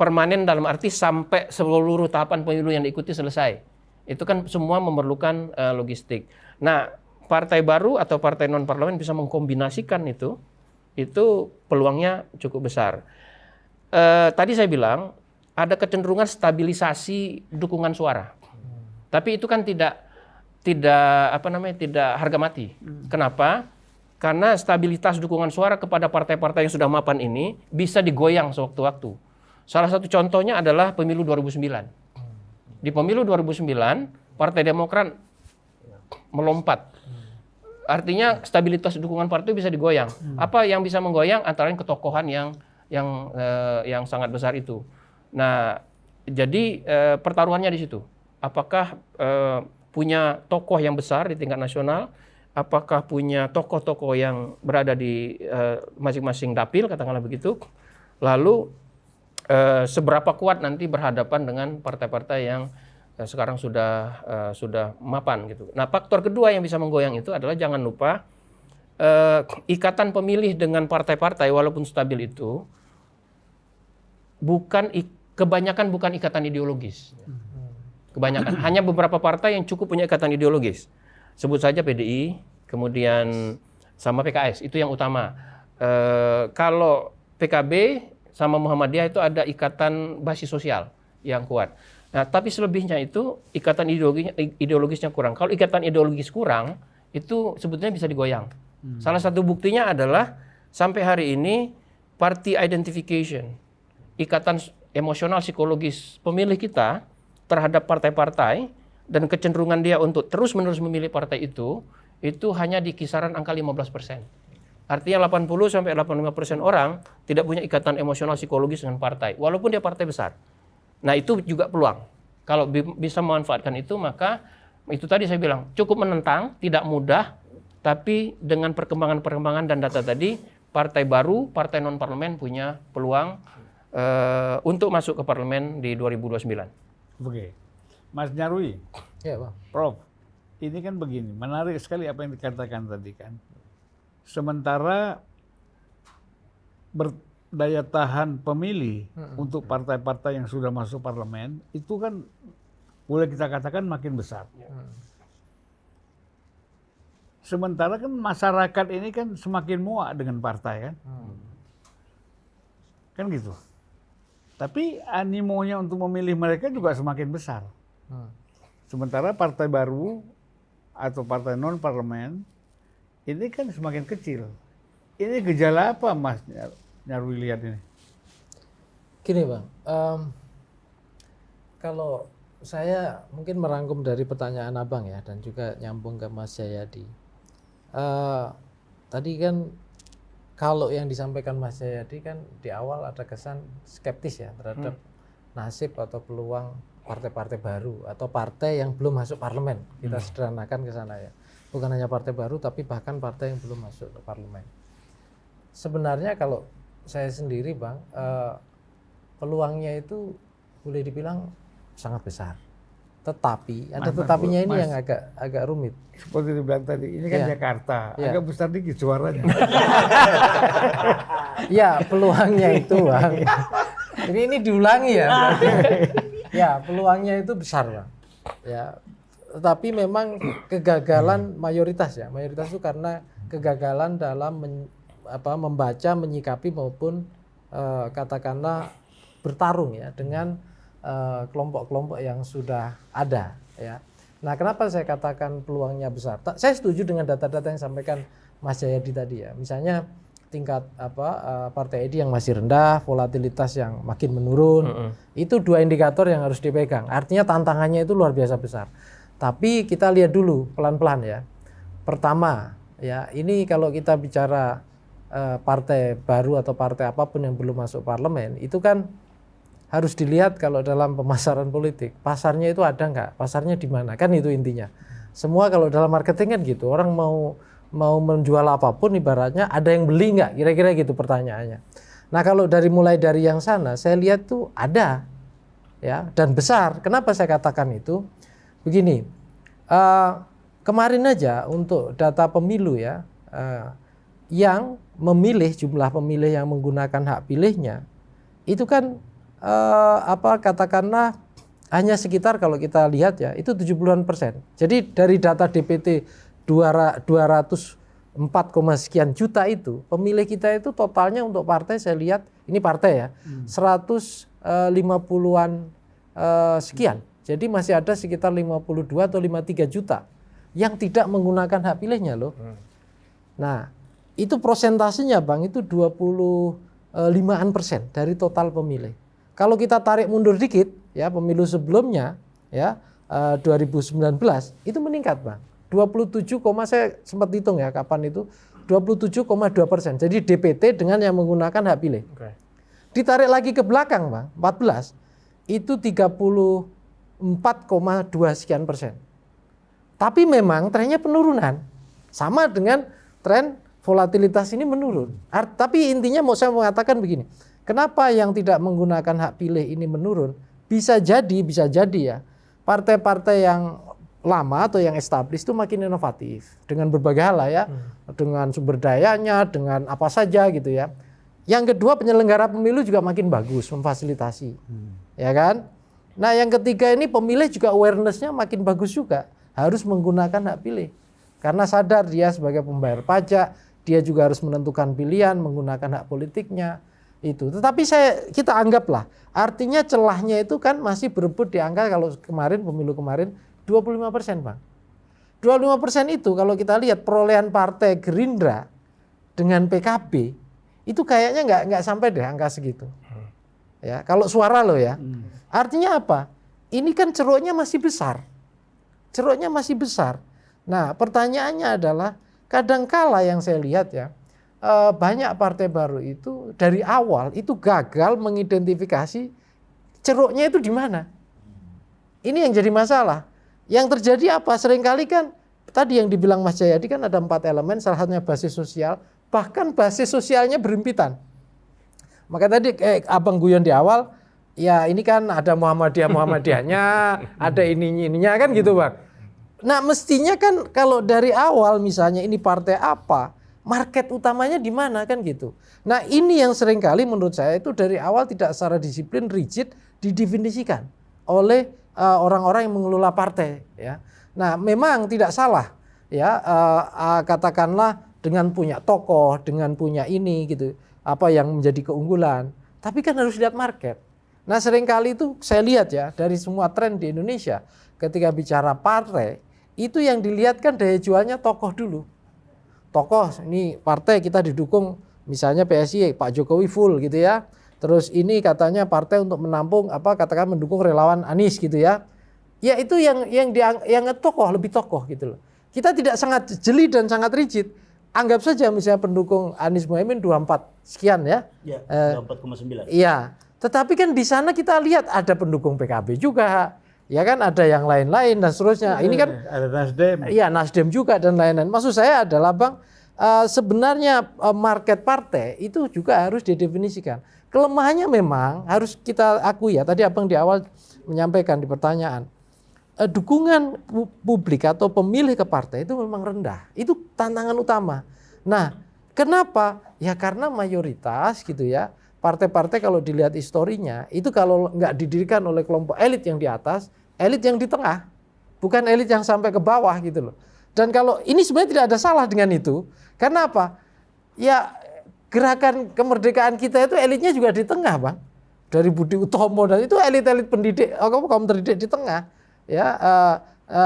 permanen dalam arti sampai seluruh tahapan pemilu yang diikuti selesai. Itu kan semua memerlukan logistik. Nah, partai baru atau partai non parlemen bisa mengkombinasikan itu peluangnya cukup besar. Tadi saya bilang ada kecenderungan stabilisasi dukungan suara, tapi itu kan tidak harga mati. Kenapa? Karena stabilitas dukungan suara kepada partai-partai yang sudah mapan ini bisa digoyang sewaktu-waktu. Salah satu contohnya adalah pemilu 2009. Di pemilu 2009 Partai Demokrat melompat. Artinya stabilitas dukungan partai bisa digoyang. Apa yang bisa menggoyang? Antara lain ketokohan yang sangat besar itu. Nah, jadi pertaruhannya di situ. Apakah punya tokoh yang besar di tingkat nasional apakah punya tokoh-tokoh yang berada di masing-masing dapil, katakanlah begitu. Lalu seberapa kuat nanti berhadapan dengan partai-partai yang sekarang sudah mapan gitu. Nah, faktor kedua yang bisa menggoyang itu adalah jangan lupa ikatan pemilih dengan partai-partai walaupun stabil itu kebanyakan bukan ikatan ideologis. Kebanyakan hanya beberapa partai yang cukup punya ikatan ideologis. Sebut saja PDI, kemudian sama PKS, itu yang utama. Kalau PKB sama Muhammadiyah itu ada ikatan basis sosial yang kuat. Nah, tapi selebihnya itu ikatan ideologisnya kurang. Kalau ikatan ideologis kurang, itu sebetulnya bisa digoyang. Salah satu buktinya adalah sampai hari ini party identification, ikatan emosional psikologis pemilih kita terhadap partai-partai dan kecenderungan dia untuk terus-menerus memilih partai itu hanya di kisaran angka 15%. Artinya 80-85% orang tidak punya ikatan emosional psikologis dengan partai, walaupun dia partai besar. Nah, itu juga peluang. Kalau bisa memanfaatkan itu, maka itu tadi saya bilang cukup menentang, tidak mudah, tapi dengan perkembangan-perkembangan dan data tadi, partai baru, partai non-parlemen punya peluang untuk masuk ke parlemen di 2029. Oke. Mas Nyarwi, Ya, Bang. Prof, ini kan begini, menarik sekali apa yang dikatakan tadi kan. Sementara daya tahan pemilih untuk partai-partai yang sudah masuk parlemen, itu kan boleh kita katakan makin besar. Sementara kan masyarakat ini kan semakin muak dengan partai kan. Kan gitu. Tapi animonya untuk memilih mereka juga semakin besar. Sementara partai baru atau partai non-parlemen ini kan semakin kecil. Ini gejala apa, Mas Nyarwi lihat ini? Gini, Bang. Kalau saya mungkin merangkum dari pertanyaan Abang ya, dan juga nyambung ke Mas Jayadi. Tadi kan kalau yang disampaikan Mas Jayadi kan di awal ada kesan skeptis ya terhadap nasib atau peluang partai-partai baru atau partai yang belum masuk parlemen. Kita sederhanakan ke sana ya. Bukan hanya partai baru tapi bahkan partai yang belum masuk ke parlemen. Sebenarnya kalau saya sendiri, Bang, peluangnya itu boleh dibilang sangat besar. Tetapi ada tetapinya ini yang agak rumit. Seperti dibilang tadi, ini kan Jakarta, agak besar dikit suaranya. Ya, peluangnya itu, Bang. Ini diulangi ya. Ya, peluangnya itu besar, Bang. Ya, tetapi memang kegagalan mayoritas ya. Mayoritas itu karena kegagalan dalam membaca, menyikapi maupun katakanlah bertarung ya dengan kelompok-kelompok yang sudah ada ya. Nah, kenapa saya katakan peluangnya besar? Saya setuju dengan data-data yang disampaikan Mas Jayadi tadi ya. Misalnya tingkat partai ID yang masih rendah, volatilitas yang makin menurun. Itu dua indikator yang harus dipegang. Artinya tantangannya itu luar biasa besar. Tapi kita lihat dulu pelan-pelan ya. Pertama, ya ini kalau kita bicara partai baru atau partai apapun yang belum masuk parlemen, itu kan harus dilihat kalau dalam pemasaran politik, pasarnya itu ada nggak? Pasarnya di mana? Kan itu intinya. Semua kalau dalam marketing kan gitu, orang mau menjual apapun ibaratnya ada yang beli nggak? Kira-kira gitu pertanyaannya. Nah, kalau mulai dari yang sana, saya lihat tuh ada ya dan besar. Kenapa saya katakan itu? Begini, kemarin aja untuk data pemilu ya, yang memilih, jumlah pemilih yang menggunakan hak pilihnya itu kan katakanlah hanya sekitar kalau kita lihat ya itu 70-an%. Jadi dari data DPT 204, sekian juta itu pemilih kita itu totalnya untuk partai saya lihat ini partai ya 150-an sekian. Jadi masih ada sekitar 52 atau 53 juta yang tidak menggunakan hak pilihnya loh. Nah, itu prosentasenya Bang itu 25% dari total pemilih. Kalau kita tarik mundur dikit ya pemilu sebelumnya ya 2019 itu meningkat Bang. 27, saya sempat hitung ya kapan itu 27,2%. Jadi DPT dengan yang menggunakan hak pilih. Ditarik lagi ke belakang Bang, 14 itu 34,2 sekian persen. Tapi memang trennya penurunan. Sama dengan tren volatilitas ini menurun. Tapi intinya mau saya mengatakan begini, kenapa yang tidak menggunakan hak pilih ini menurun? Bisa jadi ya, partai-partai yang lama atau yang established itu makin inovatif dengan berbagai hal lah ya, dengan sumber dayanya, dengan apa saja gitu ya. Yang kedua, penyelenggara pemilu juga makin bagus memfasilitasi, ya kan? Nah yang ketiga ini pemilih juga awareness-nya makin bagus juga, harus menggunakan hak pilih. Karena sadar dia sebagai pembayar pajak, dia juga harus menentukan pilihan, menggunakan hak politiknya itu. Tetapi kita anggaplah, artinya celahnya itu kan masih berebut di angka kalau kemarin pemilu kemarin 25%, Bang. 25% itu kalau kita lihat perolehan partai Gerindra dengan PKB itu kayaknya nggak sampai deh angka segitu. Ya, kalau suara loh ya. Artinya apa? Ini kan ceruknya masih besar. Ceruknya masih besar. Nah, pertanyaannya adalah kadangkala yang saya lihat ya, banyak partai baru itu dari awal itu gagal mengidentifikasi ceruknya itu di mana. Ini yang jadi masalah. Yang terjadi apa? Seringkali kan tadi yang dibilang Mas Jayadi kan ada 4 elemen, salah satunya basis sosial, bahkan basis sosialnya berhimpitan. Maka tadi Abang guyon di awal, ya ini kan ada Muhammadiyahnya, ada ininya kan gitu Bang. Nah mestinya kan kalau dari awal misalnya ini partai apa, market utamanya di mana kan gitu. Nah ini yang seringkali menurut saya itu dari awal tidak secara disiplin, rigid didefinisikan oleh orang-orang yang mengelola partai. Ya. Nah memang tidak salah ya katakanlah dengan punya tokoh, dengan punya ini gitu. Apa yang menjadi keunggulan, tapi kan harus lihat market. Nah seringkali itu saya lihat ya dari semua tren di Indonesia ketika bicara partai itu yang dilihat kan daya jualnya tokoh dulu. Tokoh ini partai kita didukung misalnya PSI Pak Jokowi full gitu ya. Terus ini katanya partai untuk menampung katakan mendukung relawan Anies gitu ya. Ya itu yang tokoh lebih tokoh gitu loh. Kita tidak sangat jeli dan sangat rigid. Anggap saja misalnya pendukung Anies Mohaimin 24 sekian ya. Ya, 24,9. Iya. Tetapi kan di sana kita lihat ada pendukung PKB juga. Ya kan ada yang lain-lain dan seterusnya. Ini kan ada Nasdem. Iya, Nasdem juga dan lain-lain. Maksud saya adalah Bang, sebenarnya market partai itu juga harus didefinisikan. Kelemahannya memang harus kita akui ya. Tadi Abang di awal menyampaikan di pertanyaan. Dukungan publik atau pemilih ke partai itu memang rendah. Itu tantangan utama. Nah, kenapa? Ya karena mayoritas gitu ya. Partai-partai kalau dilihat historinya, itu kalau nggak didirikan oleh kelompok elit yang di atas, elit yang di tengah. Bukan elit yang sampai ke bawah gitu loh. Dan kalau ini sebenarnya tidak ada salah dengan itu. Karena apa? Ya gerakan kemerdekaan kita itu elitnya juga di tengah Bang. Dari Budi Utomo dan itu elit-elit pendidik, kaum terdidik di tengah. Ya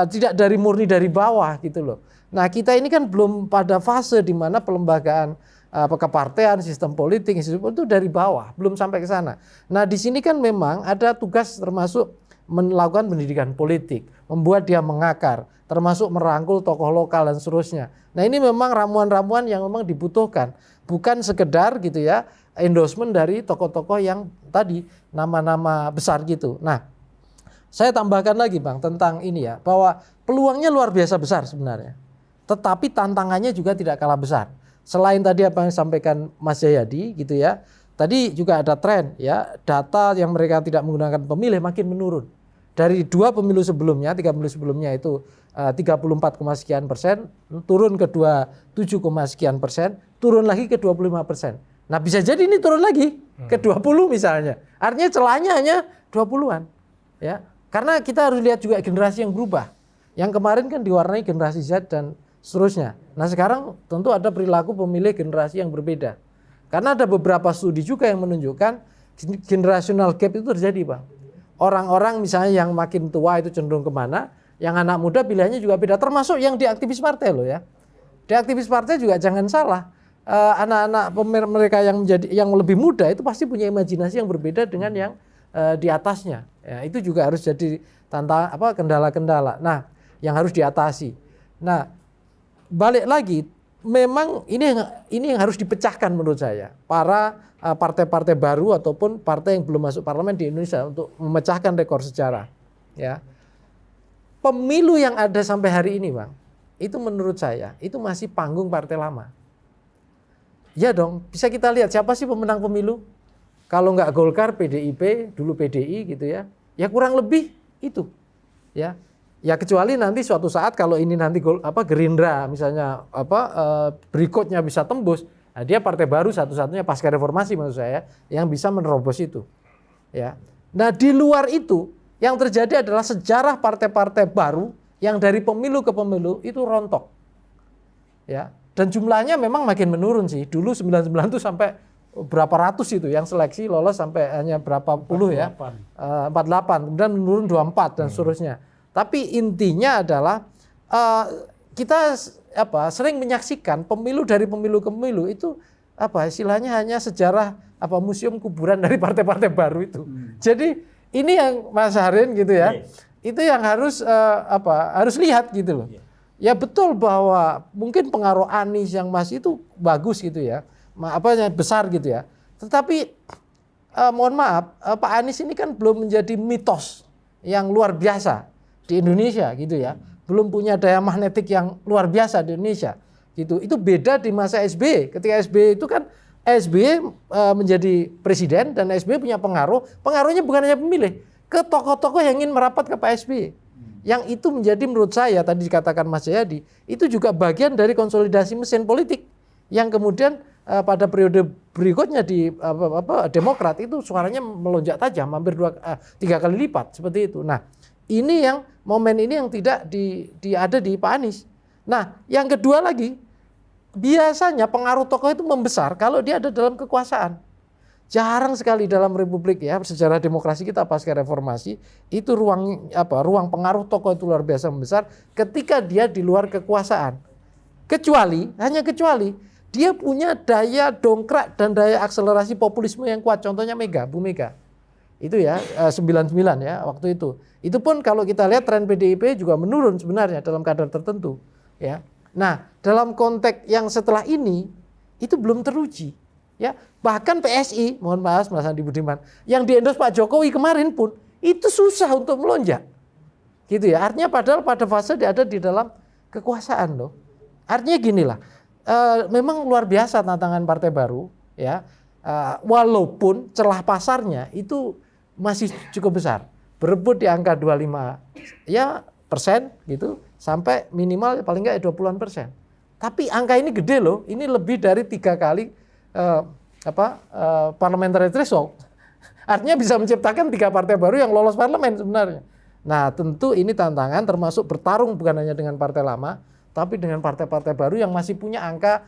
tidak dari murni dari bawah gitu loh. Nah kita ini kan belum pada fase di mana pelembagaan kepartean, sistem politik, itu dari bawah, belum sampai ke sana. Nah di sini kan memang ada tugas termasuk melakukan pendidikan politik, membuat dia mengakar, termasuk merangkul tokoh lokal dan seterusnya. Nah ini memang ramuan-ramuan yang memang dibutuhkan, bukan sekedar gitu ya endorsement dari tokoh-tokoh yang tadi nama-nama besar gitu. Nah saya tambahkan lagi Bang tentang ini ya, bahwa peluangnya luar biasa besar sebenarnya. Tetapi tantangannya juga tidak kalah besar. Selain tadi apa yang disampaikan Mas Jayadi gitu ya, tadi juga ada tren ya, data yang mereka tidak menggunakan pemilih makin menurun. Dari 2 pemilu sebelumnya, 3 pemilu sebelumnya itu 34, sekian persen, turun ke 27, sekian persen, turun lagi ke 25%. Nah bisa jadi ini turun lagi ke 20 misalnya. Artinya celahnya hanya 20-an. Ya. Karena kita harus lihat juga generasi yang berubah. Yang kemarin kan diwarnai generasi Z dan seterusnya. Nah sekarang tentu ada perilaku pemilih generasi yang berbeda. Karena ada beberapa studi juga yang menunjukkan generational gap itu terjadi Bang. Orang-orang misalnya yang makin tua itu cenderung kemana, yang anak muda pilihannya juga beda. Termasuk yang di aktivis partai loh ya. Di aktivis partai juga jangan salah. Anak-anak mereka yang lebih muda itu pasti punya imajinasi yang berbeda dengan yang di atasnya. Ya, itu juga harus jadi kendala-kendala. Nah, yang harus diatasi. Nah, balik lagi, memang ini yang harus dipecahkan menurut saya. Para partai-partai baru ataupun partai yang belum masuk parlemen di Indonesia untuk memecahkan rekor sejarah. Ya, pemilu yang ada sampai hari ini, Bang, itu menurut saya itu masih panggung partai lama. Ya dong, bisa kita lihat siapa sih pemenang pemilu? Kalau nggak Golkar, PDIP, dulu PDI gitu ya. Ya kurang lebih itu. Ya. Ya kecuali nanti suatu saat kalau ini nanti Gerindra misalnya berikutnya bisa tembus, nah dia partai baru satu-satunya pasca reformasi maksud saya yang bisa menerobos itu. Ya. Nah, di luar itu yang terjadi adalah sejarah partai-partai baru yang dari pemilu ke pemilu itu rontok. Ya. Dan jumlahnya memang makin menurun sih. Dulu 99 itu sampai berapa ratus itu yang seleksi lolos sampai hanya berapa puluh ya. 48, kemudian menurun 24 dan seterusnya. Tapi intinya adalah kita sering menyaksikan pemilu dari pemilu ke pemilu itu istilahnya hanya sejarah museum kuburan dari partai-partai baru itu. Jadi ini yang Mas Harin gitu ya. Itu yang harus harus lihat gitu loh. Ya betul bahwa mungkin pengaruh Anies yang masih itu bagus gitu ya. Besar gitu ya. Tetapi mohon maaf, Pak Anies ini kan belum menjadi mitos yang luar biasa di Indonesia gitu ya. Belum punya daya magnetik yang luar biasa di Indonesia gitu. Itu beda di masa SBY. Ketika SBY itu kan SBY menjadi presiden dan SBY punya pengaruh. Pengaruhnya bukan hanya pemilih, ke tokoh-tokoh yang ingin merapat ke Pak SBY. Yang itu menjadi menurut saya tadi dikatakan Mas Jayadi, itu juga bagian dari konsolidasi mesin politik yang kemudian pada periode berikutnya di Demokrat itu suaranya melonjak tajam hampir 3 kali lipat seperti itu. Nah, ini yang momen ini yang tidak ada di Pak Anies. Nah, yang kedua lagi, biasanya pengaruh tokoh itu membesar kalau dia ada dalam kekuasaan. Jarang sekali dalam republik ya, sejarah demokrasi kita pasca reformasi, itu ruang pengaruh tokoh itu luar biasa membesar ketika dia di luar kekuasaan. Kecuali dia punya daya dongkrak dan daya akselerasi populisme yang kuat. Contohnya Bu Mega. Itu ya 99 ya waktu itu. Itu pun kalau kita lihat tren PDIP juga menurun sebenarnya dalam kadar tertentu ya. Nah, dalam konteks yang setelah ini itu belum teruji ya. Bahkan PSI, mohon maaf Mas Andi Budiman, yang di-endorse Pak Jokowi kemarin pun itu susah untuk melonjak. Gitu ya. Artinya padahal pada fase dia ada di dalam kekuasaan loh. Artinya ginilah. Memang luar biasa tantangan partai baru ya. Walaupun celah pasarnya itu masih cukup besar. Berebut di angka 25 ya persen gitu sampai minimal paling enggak 20-an%. Tapi angka ini gede loh. Ini lebih dari 3 kali parliamentary threshold. Artinya bisa menciptakan 3 partai baru yang lolos parlemen sebenarnya. Nah, tentu ini tantangan termasuk bertarung bukan hanya dengan partai lama, tapi dengan partai-partai baru yang masih punya angka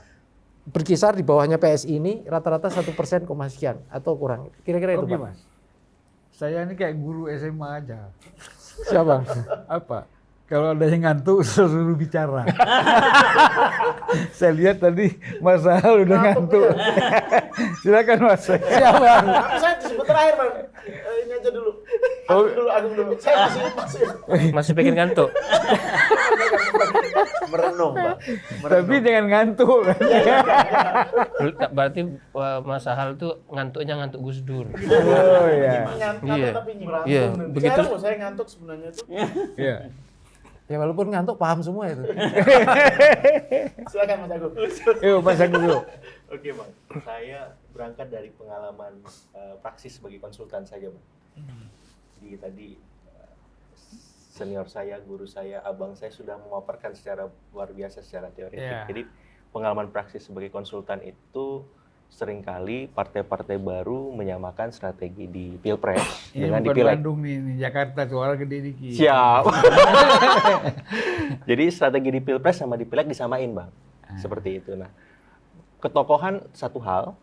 berkisar di bawahnya PSI ini rata-rata 1% sekian atau kurang. Kira-kira itu, Pak. Mas. Saya ini kayak guru SMA aja. Siapa? Apa? Kalau ada yang ngantuk suruh bicara. Saya lihat tadi Mas Sahal udah ngantuk. Silakan Mas. Siapa? Saya disebut terakhir, Bang. Ini aja dulu. Agung dulu. Saya Masih pengen ngantuk. merenung, Pak. Tapi jangan ngantuk. Berarti Mas Sahal tuh ngantuknya ngantuk Gus Dur. Oh iya. Iya. Tapi merenung. Iya, begitu. Jarang loh saya ngantuk sebenarnya tuh. Iya. Ya walaupun ngantuk paham semua itu. Silakan Mas Agung. Yuk Mas Agung dulu. Oke Bang, saya berangkat dari pengalaman praksis sebagai konsultan saja Bang. Jadi tadi senior saya, guru saya, abang saya sudah memaparkan secara luar biasa secara teoretik. Yeah. Jadi pengalaman praksis sebagai konsultan itu seringkali partai-partai baru menyamakan strategi di Pilpres Ini dengan di bukan Pileg. Bandung nih, ini Jakarta suara gede dikit. Siap. Jadi strategi di Pilpres sama di Pileg disamain Bang. Seperti itu. Nah, ketokohan satu hal,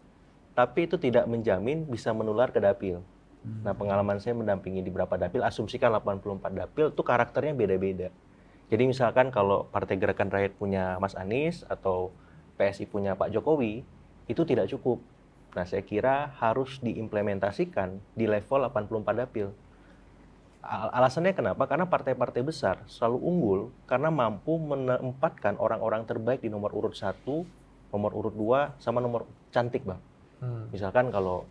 tapi itu tidak menjamin bisa menular ke dapil. Nah, pengalaman saya mendampingi di beberapa dapil, asumsikan 84 dapil, itu karakternya beda-beda. Jadi misalkan kalau Partai Gerakan Rakyat punya Mas Anies atau PSI punya Pak Jokowi, itu tidak cukup. Nah, saya kira harus diimplementasikan di level 84 dapil. Alasannya kenapa? Karena partai-partai besar selalu unggul karena mampu menempatkan orang-orang terbaik di nomor urut 1, nomor urut 2, sama nomor cantik, Bang. Misalkan kalau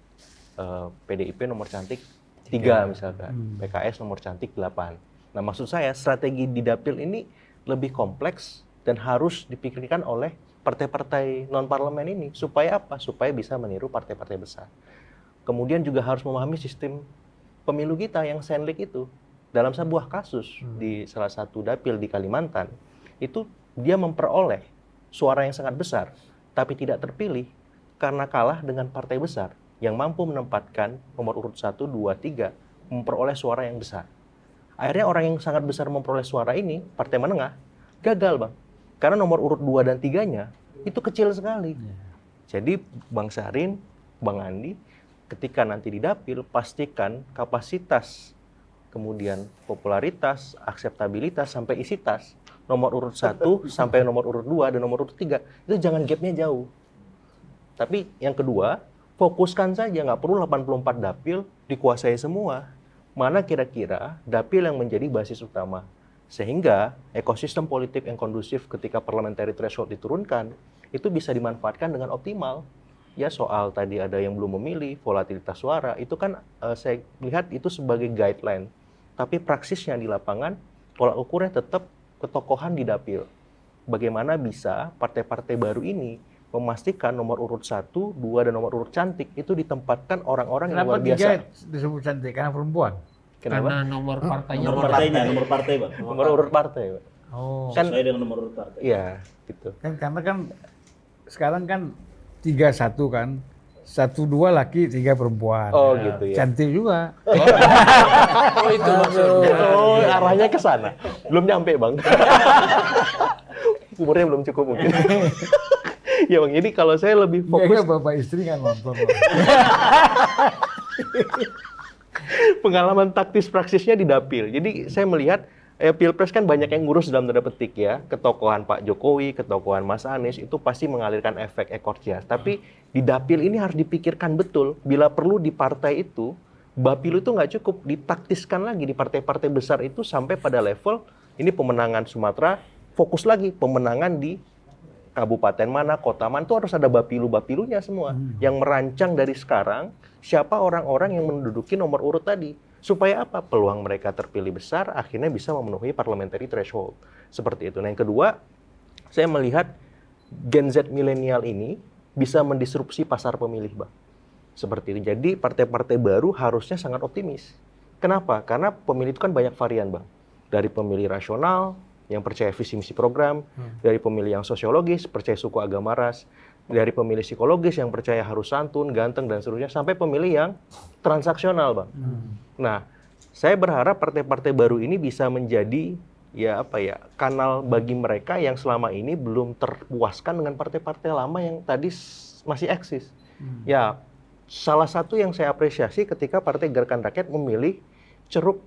PDIP nomor cantik 3 misalkan, PKS nomor cantik 8. Nah, maksud saya strategi di dapil ini lebih kompleks dan harus dipikirkan oleh partai-partai non-parlemen ini. Supaya apa? Supaya bisa meniru partai-partai besar. Kemudian juga harus memahami sistem pemilu kita yang senlik itu. Dalam sebuah kasus di salah satu dapil di Kalimantan, itu dia memperoleh suara yang sangat besar, tapi tidak terpilih karena kalah dengan partai besar yang mampu menempatkan nomor urut 1, 2, 3, memperoleh suara yang besar. Akhirnya orang yang sangat besar memperoleh suara ini, partai menengah, gagal Bang. Karena nomor urut 2 dan 3-nya itu kecil sekali. Jadi Bang Syahrin, Bang Andi, ketika nanti di dapil, pastikan kapasitas, kemudian popularitas, akseptabilitas, sampai isi tas, nomor urut 1 sampai nomor urut 2 dan nomor urut 3, itu jangan gapnya jauh. Tapi yang kedua, fokuskan saja, nggak perlu 84 dapil dikuasai semua. Mana kira-kira dapil yang menjadi basis utama. Sehingga ekosistem politik yang kondusif ketika parliamentary threshold diturunkan, itu bisa dimanfaatkan dengan optimal. Ya soal tadi ada yang belum memilih, volatilitas suara, itu kan saya lihat itu sebagai guideline. Tapi praksisnya di lapangan, tolak ukurnya tetap ketokohan di dapil. Bagaimana bisa partai-partai baru ini memastikan nomor urut 1, 2, dan nomor urut cantik itu ditempatkan orang-orang yang luar biasa. Kenapa 3 disebut cantik? Karena perempuan? Kenapa? Karena nomor partainya Nomor partai Bang. Nomor urut partai, Pak. Oh. Kan Sesuai dengan nomor urut partai. iya, gitu. Karena kan sekarang kan 3-1 kan. 1-2 laki, 3 perempuan. Oh, gitu ya. Cantik juga. Oh itu maksudnya. Oh, arahnya ke sana. Belum nyampe, Bang. Umurnya belum cukup mungkin. Ya, Bang. Jadi kalau saya lebih fokus Bapak istri kan nonton. pengalaman taktis praksisnya di dapil. Jadi saya melihat Pilpres kan banyak yang ngurus dalam tanda petik ya. Ketokohan Pak Jokowi, ketokohan Mas Anies itu pasti mengalirkan efek ekor jas. Tapi di dapil ini harus dipikirkan betul. Bila perlu di partai itu, bapil itu nggak cukup. Ditaktiskan lagi di partai-partai besar itu sampai pada level ini pemenangan Sumatera, fokus lagi pemenangan di kabupaten mana, kota mana, itu harus ada bapilu-bapilunya semua. Yang merancang dari sekarang, siapa orang-orang yang menduduki nomor urut tadi. Supaya apa? Peluang mereka terpilih besar, akhirnya bisa memenuhi parliamentary threshold. Seperti itu. Nah yang kedua, saya melihat Gen Z milenial ini bisa mendisrupsi pasar pemilih, Bang. Seperti itu. Jadi partai-partai baru harusnya sangat optimis. Kenapa? Karena pemilih itu kan banyak varian, Bang. Dari pemilih rasional, yang percaya visi misi program, dari pemilih yang sosiologis, percaya suku agama ras, dari pemilih psikologis yang percaya harus santun, ganteng, dan seterusnya, sampai pemilih yang transaksional, Bang. Nah, saya berharap partai-partai baru ini bisa menjadi kanal bagi mereka yang selama ini belum terpuaskan dengan partai-partai lama yang tadi masih eksis. Ya, salah satu yang saya apresiasi ketika Partai Gerakan Rakyat memilih ceruk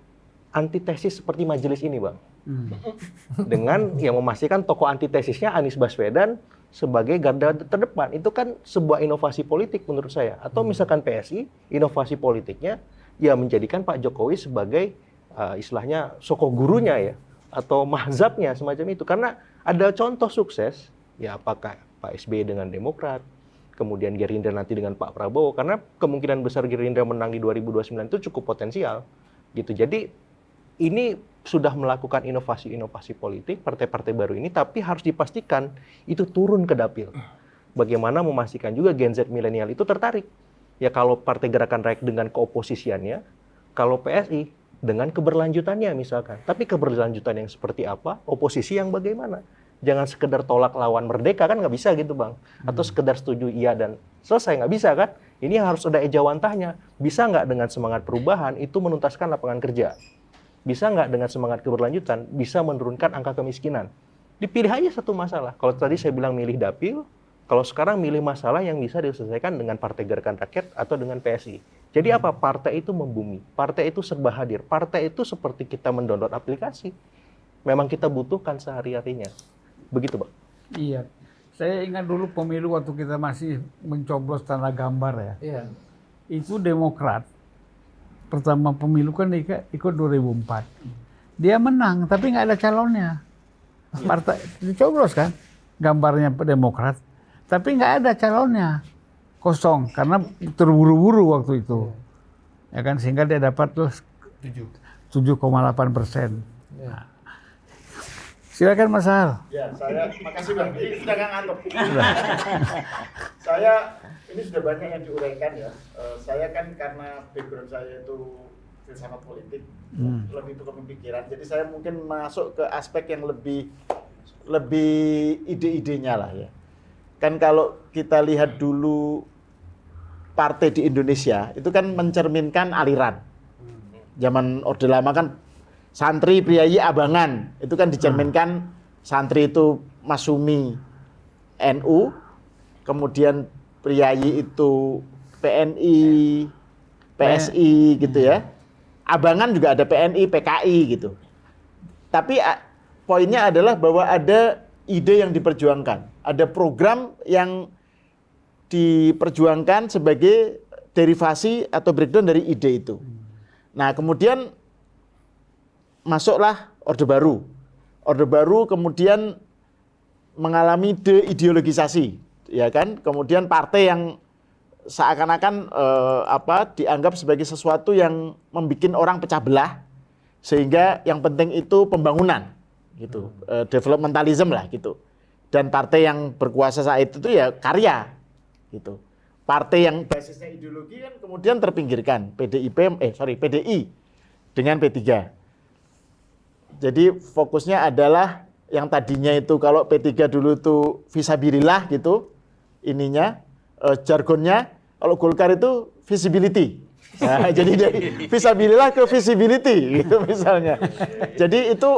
antitesis seperti majelis ini, Bang. Dengan yang memastikan tokoh antitesisnya Anies Baswedan sebagai garda terdepan. Itu kan sebuah inovasi politik menurut saya. Atau misalkan PSI, inovasi politiknya ya menjadikan Pak Jokowi sebagai istilahnya soko gurunya ya, atau mazhabnya semacam itu. Karena ada contoh sukses, ya apakah Pak SBY dengan Demokrat, kemudian Gerindra nanti dengan Pak Prabowo, karena kemungkinan besar Gerindra menang di 2029 itu cukup potensial. Gitu. Jadi ini sudah melakukan inovasi-inovasi politik partai-partai baru ini, tapi harus dipastikan itu turun ke dapil. Bagaimana memastikan juga Gen Z milenial itu tertarik. Ya kalau Partai Gerakan Rakyat dengan keoposisiannya, kalau PSI dengan keberlanjutannya misalkan. Tapi keberlanjutan yang seperti apa, oposisi yang bagaimana. Jangan sekedar tolak lawan merdeka, kan nggak bisa gitu Bang. Atau sekedar setuju iya dan selesai, nggak bisa kan. Ini harus ada ejawantahnya. Bisa nggak dengan semangat perubahan itu menuntaskan lapangan kerja. Bisa nggak dengan semangat keberlanjutan bisa menurunkan angka kemiskinan. Dipilih aja satu masalah. Kalau tadi saya bilang milih dapil, kalau sekarang milih masalah yang bisa diselesaikan dengan Partai Gerakan Rakyat atau dengan PSI. Jadi apa? Partai itu membumi. Partai itu serba hadir. Partai itu seperti kita mendownload aplikasi. Memang kita butuhkan sehari-harinya. Begitu, Bang. Iya. Saya ingat dulu pemilu waktu kita masih mencoblos tanda gambar ya. Iya. Itu Demokrat. Pertama pemilu kan ikut 2004. Dia menang, tapi nggak ada calonnya. Partai dicoblos kan, gambarnya Demokrat, tapi nggak ada calonnya, kosong karena terburu-buru waktu itu, ya kan sehingga dia dapat 7,8%. Ya. Silakan Mas Sahal. Ya, saya makasih Bang. Ini sudah nggak ngantuk. Saya ini sudah banyak yang diuraikan ya. Saya kan karena background saya itu filsafat politik, lebih ke pemikiran. Jadi saya mungkin masuk ke aspek yang lebih ide-idenya lah ya. Kan kalau kita lihat dulu partai di Indonesia itu kan mencerminkan aliran. Zaman Orde Lama kan santri, priayi, abangan. Itu kan dicerminkan santri itu Masumi NU, kemudian priayi itu PNI, PSI gitu ya. Abangan juga ada PNI, PKI gitu. Tapi poinnya adalah bahwa ada ide yang diperjuangkan. Ada program yang diperjuangkan sebagai derivasi atau breakdown dari ide itu. Nah, kemudian masuklah Orde Baru. Orde Baru kemudian mengalami deideologisasi, ya kan? Kemudian partai yang seakan-akan dianggap sebagai sesuatu yang membuat orang pecah belah, sehingga yang penting itu pembangunan, gitu, developmentalism lah, gitu. Dan partai yang berkuasa saat itu ya karya, gitu. Partai yang basisnya ideologi kan kemudian terpinggirkan, PDI dengan P3. Jadi fokusnya adalah yang tadinya itu kalau P3 dulu tuh visabilillah gitu, ininya jargonnya, kalau Golkar itu visibility. Nah, jadi dari visabilillah ke visibility gitu misalnya. Jadi itu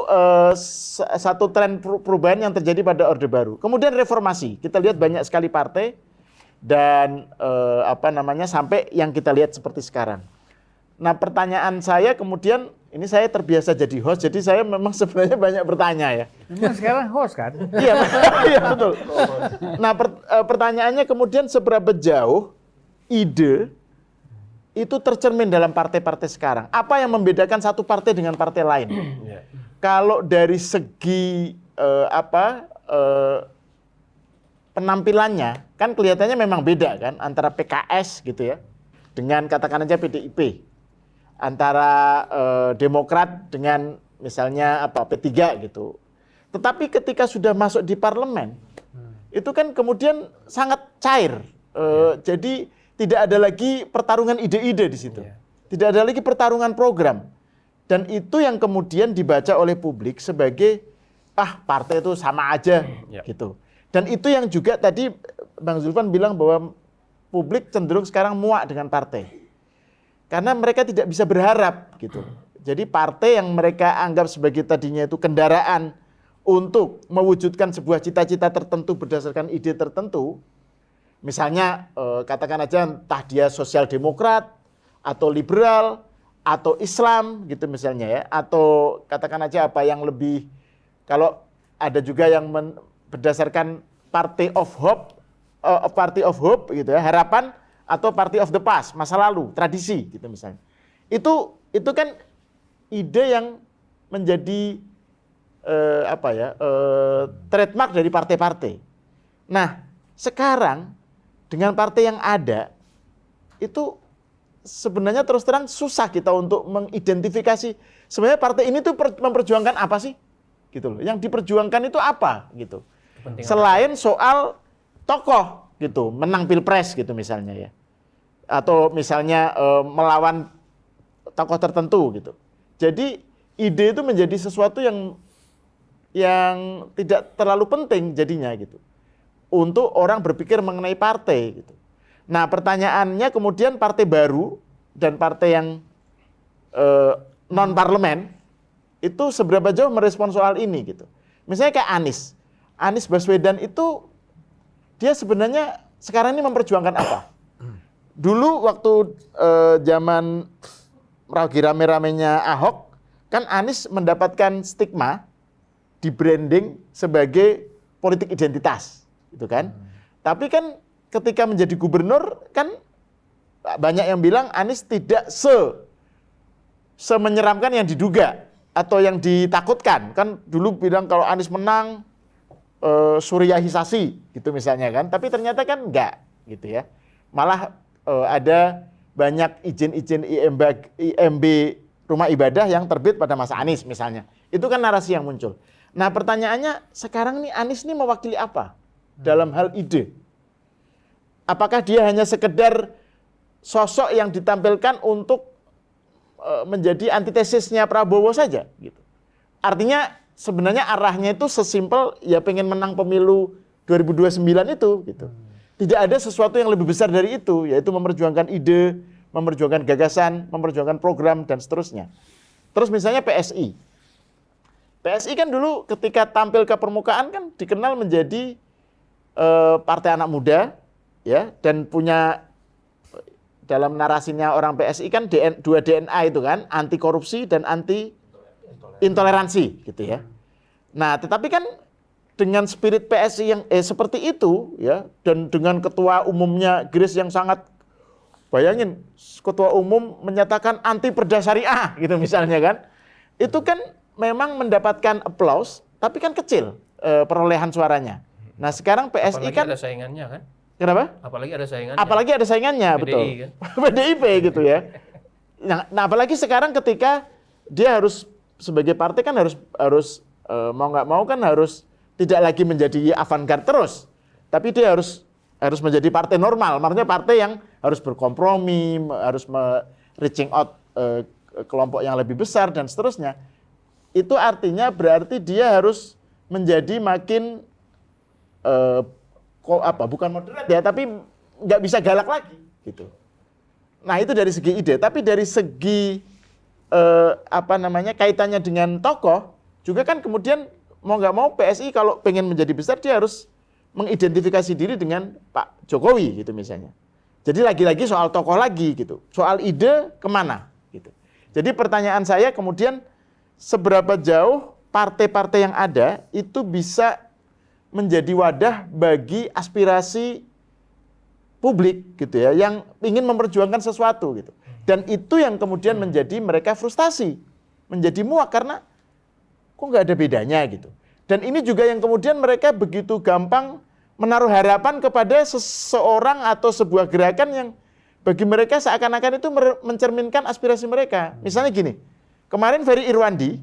satu tren perubahan yang terjadi pada Orde Baru. Kemudian reformasi, kita lihat banyak sekali partai dan sampai yang kita lihat seperti sekarang. Nah, pertanyaan saya kemudian, ini saya terbiasa jadi host, jadi saya memang sebenarnya banyak bertanya ya. Memang sekarang host kan? Iya, iya betul. Nah, pertanyaannya kemudian seberapa jauh ide itu tercermin dalam partai-partai sekarang? Apa yang membedakan satu partai dengan partai lain? Kalau dari segi penampilannya, kan kelihatannya memang beda kan antara PKS gitu ya, dengan katakan aja PDIP, antara Demokrat dengan misalnya P3 gitu. Tetapi ketika sudah masuk di parlemen, itu kan kemudian sangat cair. Jadi tidak ada lagi pertarungan ide-ide di situ. Tidak ada lagi pertarungan program. Dan itu yang kemudian dibaca oleh publik sebagai partai itu sama aja gitu. Dan itu yang juga tadi Bang Zulfan bilang bahwa publik cenderung sekarang muak dengan partai. Karena mereka tidak bisa berharap gitu. Jadi partai yang mereka anggap sebagai tadinya itu kendaraan untuk mewujudkan sebuah cita-cita tertentu berdasarkan ide tertentu, misalnya katakan aja entah dia sosial demokrat atau liberal atau Islam gitu misalnya ya, atau katakan aja apa yang lebih, kalau ada juga yang berdasarkan party of hope gitu ya, harapan, atau party of the past, masa lalu, tradisi gitu misalnya. Itu kan ide yang menjadi trademark dari partai-partai. Nah, sekarang dengan partai yang ada, itu sebenarnya terus terang susah kita untuk mengidentifikasi sebenarnya partai ini tuh memperjuangkan apa sih, gitu loh. Yang diperjuangkan itu apa, gitu. Selain soal tokoh, gitu, menang pilpres, gitu misalnya ya, atau misalnya melawan tokoh tertentu, gitu. Jadi ide itu menjadi sesuatu yang tidak terlalu penting jadinya, gitu, untuk orang berpikir mengenai partai gitu. Nah, pertanyaannya kemudian partai baru dan partai yang non parlemen itu seberapa jauh merespon soal ini gitu. Misalnya kayak Anies Baswedan itu dia sebenarnya sekarang ini memperjuangkan apa? Dulu waktu zaman lagi rame-ramenya Ahok, kan Anies mendapatkan stigma di branding sebagai politik identitas. Gitu kan. Tapi kan ketika menjadi gubernur kan banyak yang bilang Anies tidak semenyeramkan yang diduga atau yang ditakutkan. Kan dulu bilang kalau Anies menang suryahisasi gitu misalnya kan. Tapi ternyata kan enggak gitu ya. Malah ada banyak izin-izin IMB rumah ibadah yang terbit pada masa Anies misalnya. Itu kan narasi yang muncul. Nah pertanyaannya sekarang nih Anies nih mewakili apa dalam hal ide? Apakah dia hanya sekedar sosok yang ditampilkan untuk menjadi antitesisnya Prabowo saja? Gitu. Artinya sebenarnya arahnya itu sesimpel ya pengen menang pemilu 2029 itu. Gitu. Tidak ada sesuatu yang lebih besar dari itu, yaitu memperjuangkan ide, memperjuangkan gagasan, memperjuangkan program, dan seterusnya. Terus misalnya PSI. PSI kan dulu ketika tampil ke permukaan kan dikenal menjadi partai anak muda, ya, dan punya dalam narasinya orang PSI kan dua DNA itu kan, anti korupsi dan anti intoleransi gitu ya. Nah, tetapi kan dengan spirit PSI yang seperti itu ya, dan dengan ketua umumnya Grace yang sangat, bayangin ketua umum menyatakan anti perda syariah gitu misalnya kan, itu kan memang mendapatkan applause, tapi kan kecil perolehan suaranya. Nah sekarang PSI apalagi kan ada saingannya kan? Kenapa? Apalagi ada saingannya. Apalagi ada saingannya, PDI, betul. kan? PDIP gitu ya. Nah apalagi sekarang ketika dia harus sebagai partai kan harus mau nggak mau kan harus tidak lagi menjadi avant-garde terus, tapi dia harus menjadi partai normal, maksudnya partai yang harus berkompromi, harus reaching out kelompok yang lebih besar dan seterusnya. Itu artinya berarti dia harus menjadi makin bukan moderat ya, tapi nggak bisa galak lagi gitu. Nah itu dari segi ide, tapi dari segi kaitannya dengan tokoh juga kan kemudian mau nggak mau PSI kalau pengen menjadi besar dia harus mengidentifikasi diri dengan Pak Jokowi gitu misalnya. Jadi lagi-lagi soal tokoh lagi gitu, soal ide kemana gitu. Jadi pertanyaan saya kemudian seberapa jauh partai-partai yang ada itu bisa menjadi wadah bagi aspirasi publik gitu ya, yang ingin memperjuangkan sesuatu gitu. Dan itu yang kemudian menjadi mereka frustasi, menjadi muak karena kok nggak ada bedanya gitu. Dan ini juga yang kemudian mereka begitu gampang menaruh harapan kepada seseorang atau sebuah gerakan yang bagi mereka seakan-akan itu mencerminkan aspirasi mereka. Misalnya gini, kemarin Ferry Irwandi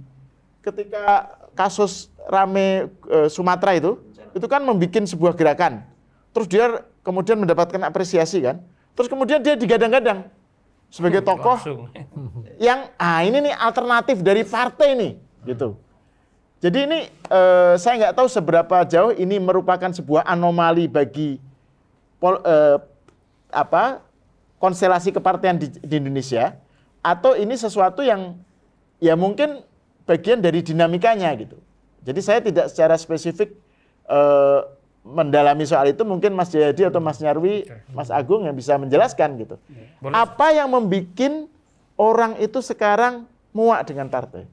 ketika kasus rame Sumatera itu kan membuat sebuah gerakan. Terus dia kemudian mendapatkan apresiasi kan. Terus kemudian dia digadang-gadang sebagai tokoh yang ini nih alternatif dari partai nih gitu. Jadi ini saya nggak tahu seberapa jauh ini merupakan sebuah anomali bagi konstelasi kepartean di Indonesia, atau ini sesuatu yang ya mungkin bagian dari dinamikanya gitu. Jadi saya tidak secara spesifik mendalami soal itu, mungkin Mas Jayadi atau Mas Nyarwi, Mas Agung yang bisa menjelaskan gitu. Boleh. Apa yang membuat orang itu sekarang muak dengan partai?